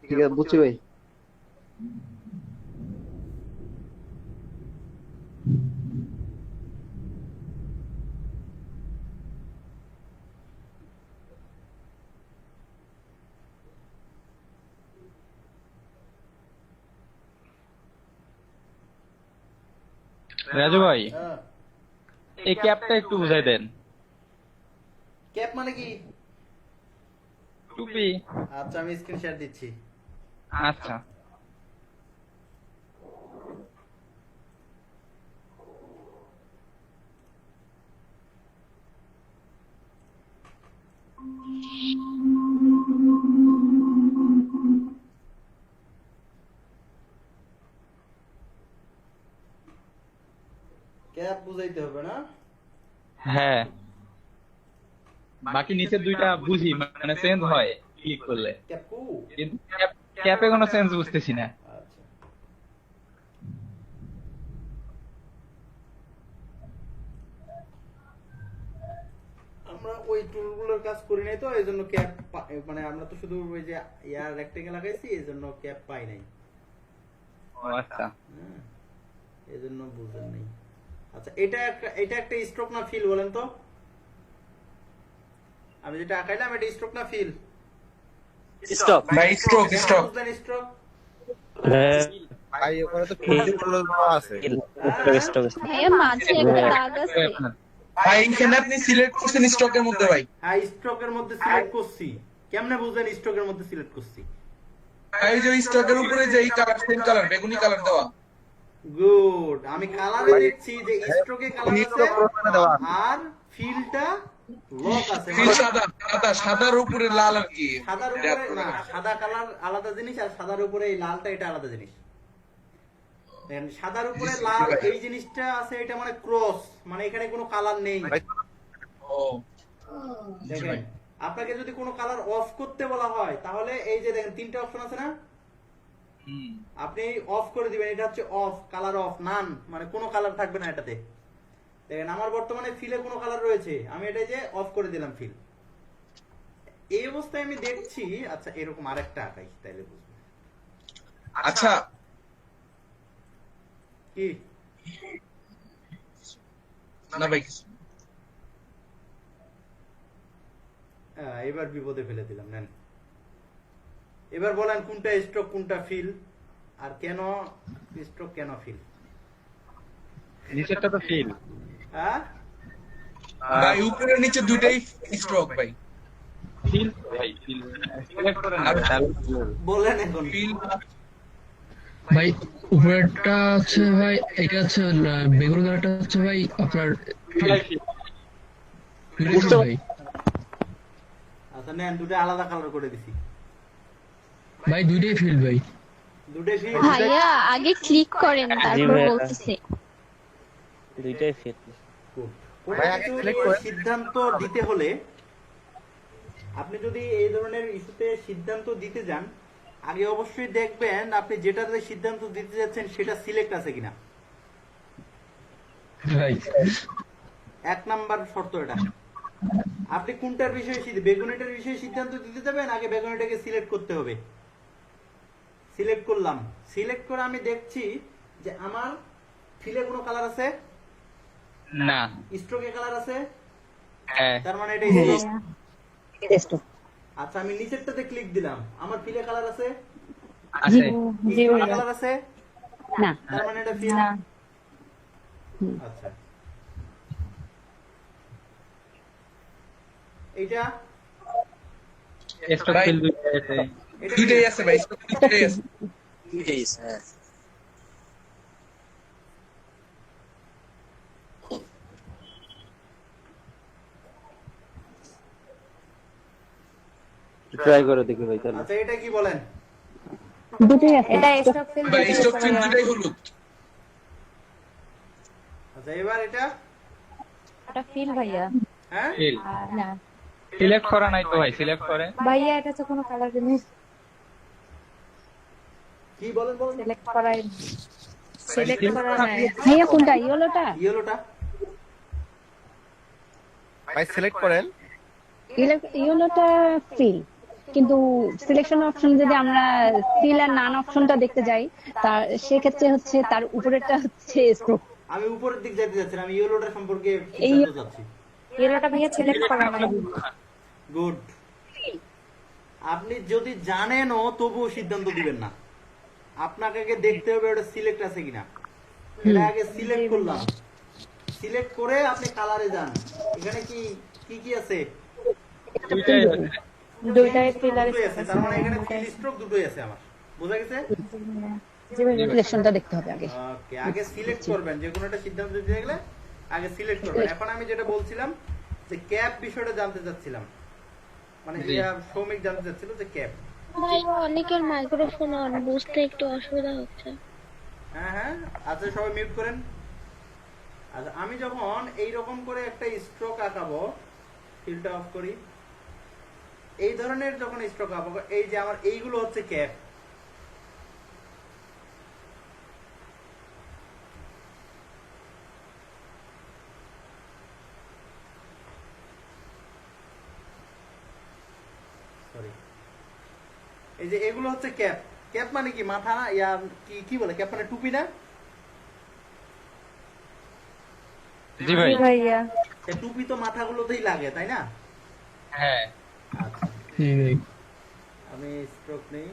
ঠিক আছে বুঝছি ভাই। রাজু ভাই হ্যাঁ। এই ক্যাপটা একটু বুঝাই দেন। ক্যাপ মানে কি? টুপি। আচ্ছা আমি স্ক্রিন শেয়ার দিচ্ছি। আচ্ছা ক্যাপ বুঝাইতে হবে না? হ্যাঁ, বাকি নিচের দুইটা বুঝি, মানে চেঞ্জ হয় ক্লিক করলে, ক্যাপ কু? কিন্তু ক্যাপে কোনো চেঞ্জ বুঝতেছি না। আচ্ছা আমরা ওই টুলগুলোর কাজ করি নাই তো, এই জন্য ক্যাপ মানে আমরা তো শুধু ওই যে ইয়ার রেক্টেঙ্গেল লাগাইছি, এই জন্য ক্যাপ পাই নাই। ও আচ্ছা, হ্যাঁ, এই জন্য বুঝেন নাই। আচ্ছা এটা একটা স্ট্রোক না ফিল বলেন তো? আমি যেটা আঁকাইলাম এটা স্ট্রোক না ফিল? স্টক ভাই স্ট্রোক স্ট্রোক বুঝলেন স্ট্রোক? ভাই ওখানে তো ফিল্ডিং আছে। ভাইয়া মাঝে একটা দাগ আছে। ভাই এখানে আপনি সিলেক্ট করছেন স্টকের মধ্যে ভাই। হ্যাঁ স্ট্রোকের মধ্যে সিলেক্ট করছি। কেমনে বুঝলেন স্ট্রোকের মধ্যে সিলেক্ট করছি? এই যে স্টকের উপরে যে এই কালার, সেম কালার, বেগুনি কালার দেওয়া। গুড, আমি কালারে দেখছি যে স্ট্রোকে কালার আছে আর ফিলটা লক আছে। ফিল সাদা, সাদা সাদার উপরে লাল আর কি। সাদার উপরে না, সাদা কালার আলাদা জিনিস আর সাদার উপরে এই লালটা এটা আলাদা জিনিস। দেখেন সাদার উপরে লাল এই জিনিসটা আছে, এটা মানে ক্রস, মানে এখানে কোনো কালার নেই। ও দেখেন আপনাকে যদি কোনো কালার অফ করতে বলা হয় তাহলে এই যে দেখেন তিনটা অপশন আছে না, আপনি অফ করে দিবেন। এটা হচ্ছে অফ, কালার অফ, নান, মানে কোনো কালার থাকবে না এটাতে। দেখেন আমার বর্তমানে ফিলে কোনো কালার রয়েছে, আমি এটা যে অফ করে দিলাম ফিল। এই অবস্থায় আমি দেখছি। আচ্ছা এরকম আরেকটা আঁকাই তাইলে বুঝবেন। আচ্ছা কি না ভাই কিছু না। এবার বিপদে ফেলে দিলাম, নেন। এবার বলেন কোনটা স্ট্রোক কোনটা ফিল, আর কেন স্ট্রোক কেন ফিল? নিচেরটা তো ফিল। হ্যাঁ ভাই উপরে নিচে দুইটাই স্ট্রোক ভাই। ফিল ভাই, ফিল সিলেক্ট করেন না। বলেন এখন। ফিল ভাই উপরেরটা হচ্ছে ভাই, এটা হচ্ছে বেগুনি কালারটা হচ্ছে ভাই আপনার ভাই। আচ্ছা নেন, দুটো আলাদা কালার করে দিছি। ভাই দুইটাই ফিল ভাই। দুটোই ফিল। ভাইয়া আগে ক্লিক করেন তারপর ভাইয়া। বলতেছে। দুইটাই ফিল। সিদ্ধান্ত দিতে হলে আপনি যদি এই ধরনের ইস্যুতে সিদ্ধান্ত দিতে যান, আগে অবশ্যই দেখবেন আপনি যেটাতে সিদ্ধান্ত দিতে যাচ্ছেন সেটা সিলেক্ট আছে কিনা। ভাই এক নাম্বার শর্ত এটা। আপনি কোনটার বিষয়ে বেগুনিটার বিষয়ে সিদ্ধান্ত দিতে যাবেন, আগে বেগুনিটাকে সিলেক্ট করতে হবে। সিলেক্ট করলাম, সিলেক্ট করে আমি দেখছি যে আমার ফিলে কোনো কালার আছে না। স্ট্রোকে কালার আছে, হ্যাঁ তার মানে এটা স্ট্রোক। আচ্ছা আমি নিচেরটাতে ক্লিক দিলাম, আমার ফিলে কালার আছে, আছে। স্ট্রোকে কালার আছে, না তার মানে এটা ফিল। আচ্ছা এইটা স্টক ফিল দুইটাই আছে। দুইটাই আছে ভাই, স্ট্রোক দুইটাই আছে। হ্যাঁ। ট্রাই করে দেখি ভাই তাহলে। আচ্ছা এটা কি বলেন? দুটোই আছে। এটা স্টক ফিল ভাই স্ট্রোক ফিল দুইটাই হলুদ। আচ্ছা এবার এটা এটা ফিল ভাইয়া। হ্যাঁ ফিল না সিলেক্ট করা নাই তো ভাই, সিলেক্ট করে। ভাইয়া এটা তো কোনো কালার জিনিস কি বলেন বলেন। সিলেক্ট করাই, সিলেক্ট করা নাই। ভাইয়া কোনটা, ইয়েলোটা? ইয়েলোটা ভাই সিলেক্ট করেন। ইয়েলোটা ফিল, কিন্তু সিলেকশন অপশন যদি আমরা ফিল আর নান অপশনটা দেখতে যাই, তার সেক্ষেত্রে হচ্ছে তার উপরেরটা হচ্ছে স্ট্রোক। আমি উপরের দিক যেতে যাচ্ছি না, আমি ইয়েলোটা সম্পর্কে এই- জানতে চাচ্ছি। ইয়েলোটা ভাইয়া সিলেক্ট করা নাই। গুড। আপনি যদি জানেনও তবুও সিদ্ধান্ত দিবেন না, আপনাকে আগে দেখতে হবে ওটা সিলেক্ট আছে কিনা। এটা আগে সিলেক্ট করলাম, সিলেক্ট করে আপনি কালারে যান। এখানে কি কি কি আছে? দুইটাই আছে। দুইটাই ফিল আর দুটোই আছে, তার মানে এখানে ফিল স্ট্রোক দুটোই আছে আমার। বোঝা গেছে? সিলেকশনটা দেখতে হবে আগে। ওকে, আগে সিলেক্ট করবেন, যে কোনো একটা সিদ্ধান্ত দিতে গেলে আগে সিলেক্ট করবেন। এখন আমি যেটা বলছিলাম যে ক্যাপ বিষয়টা জানতে চাচ্ছিলাম, মানে সৌমিক জানতে চাচ্ছিল যে ক্যাপ। ভাই অনেকের মাইক্রোফোন অন, বুঝতে একটু অসুবিধা হচ্ছে। হ্যাঁ হ্যাঁ আচ্ছা সবাই মিউট করেন। আচ্ছা আমি যখন এইরকম করে একটা স্ট্রোক আঁকাবো, ফিল্ডটা অফ করি, এই ধরনের যখন স্ট্রোক আঁকাবো, এই যে আমার এইগুলো হচ্ছে ক্যাপ। সরি, এই যে এগুলো হচ্ছে ক্যাপ। ক্যাপ মানে কি মাথা না, ইয়া কি কি বলে, ক্যাপ মানে টুপি না? জি ভাই। ভাইয়া এই টুপি তো মাথাগুলোতেই লাগে তাই না? হ্যাঁ আচ্ছা জি ভাই। আমি স্ট্রোক নেই।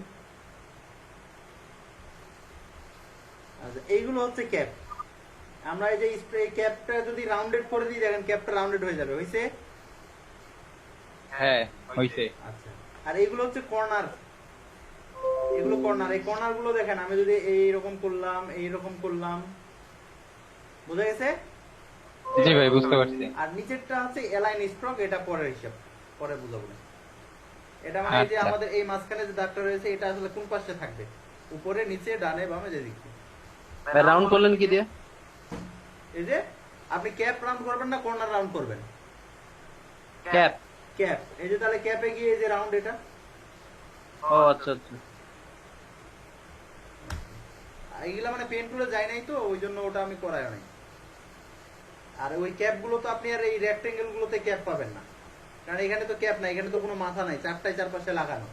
আচ্ছা এইগুলো হচ্ছে ক্যাপ। আমরা এই যে ক্যাপটা যদি রাউন্ডেড করে দিই, দেখেন ক্যাপটা রাউন্ডেড হয়ে যাবে। হইছে? হ্যাঁ হইছে। আচ্ছা আর এইগুলো হচ্ছে কর্নার, এগুলো কর্নার। এই কর্নার গুলো দেখেন, আমি যদি এইরকম করলাম, এইরকম করলাম, বুঝা গেছে? জি ভাই বুঝতে পারছি। আর নিচেরটা হচ্ছে অ্যালাইন স্ট্রোক, এটা পরের হিসাব, পরে বুঝাবো। এটা মানে এই যে আচ্ছা। আমাদের এই মাঝখানে যে দাগটা রয়েছে, এটা আসলে কোন পাশে থাকবে, উপরে নিচে ডানে বামে যেদিকে। রাউন্ড করলেন কি দিয়ে? এই যে আপনি ক্যাপ রাউন্ড করবেন না কর্নার রাউন্ড করবেন? ক্যাপ। ক্যাপ। এই যে তাহলে ক্যাপে গিয়ে এই যে রাউন্ড, এটা ও আচ্ছা আচ্ছা। এইগুলা মানে পেন টুলে যায় নাই তো, ওই জন্য ওটা আমি করাই নাই। আর ওই ক্যাপ গুলো তো আপনি আর এই রেক্টেঙ্গেল গুলোতে ক্যাপ পাবেন না, কারণ এখানে তো ক্যাপ নাই, এখানে তো কোনো মাথা নাই, চারটায় চারপাশে লাগানো।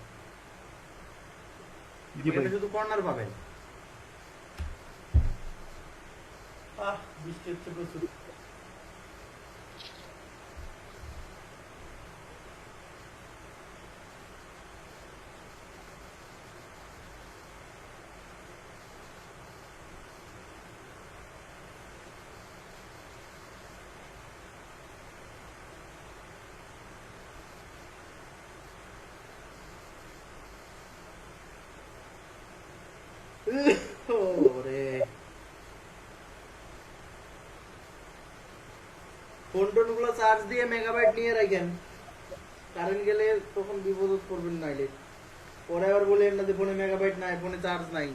এখানে শুধু কর্নার পাবেন। বৃষ্টি হচ্ছে প্রচুর। ওরে ফোন টোন গুলো চার্জ দিয়ে মেগাবাইট নিয়ে রাখেন, কারেন্ট গেলে তখন বিপদ করবেন নাইলে। পরে আবার বলেন না যে ফোনে মেগাবাইট নাই, ফোনে চার্জ নাই।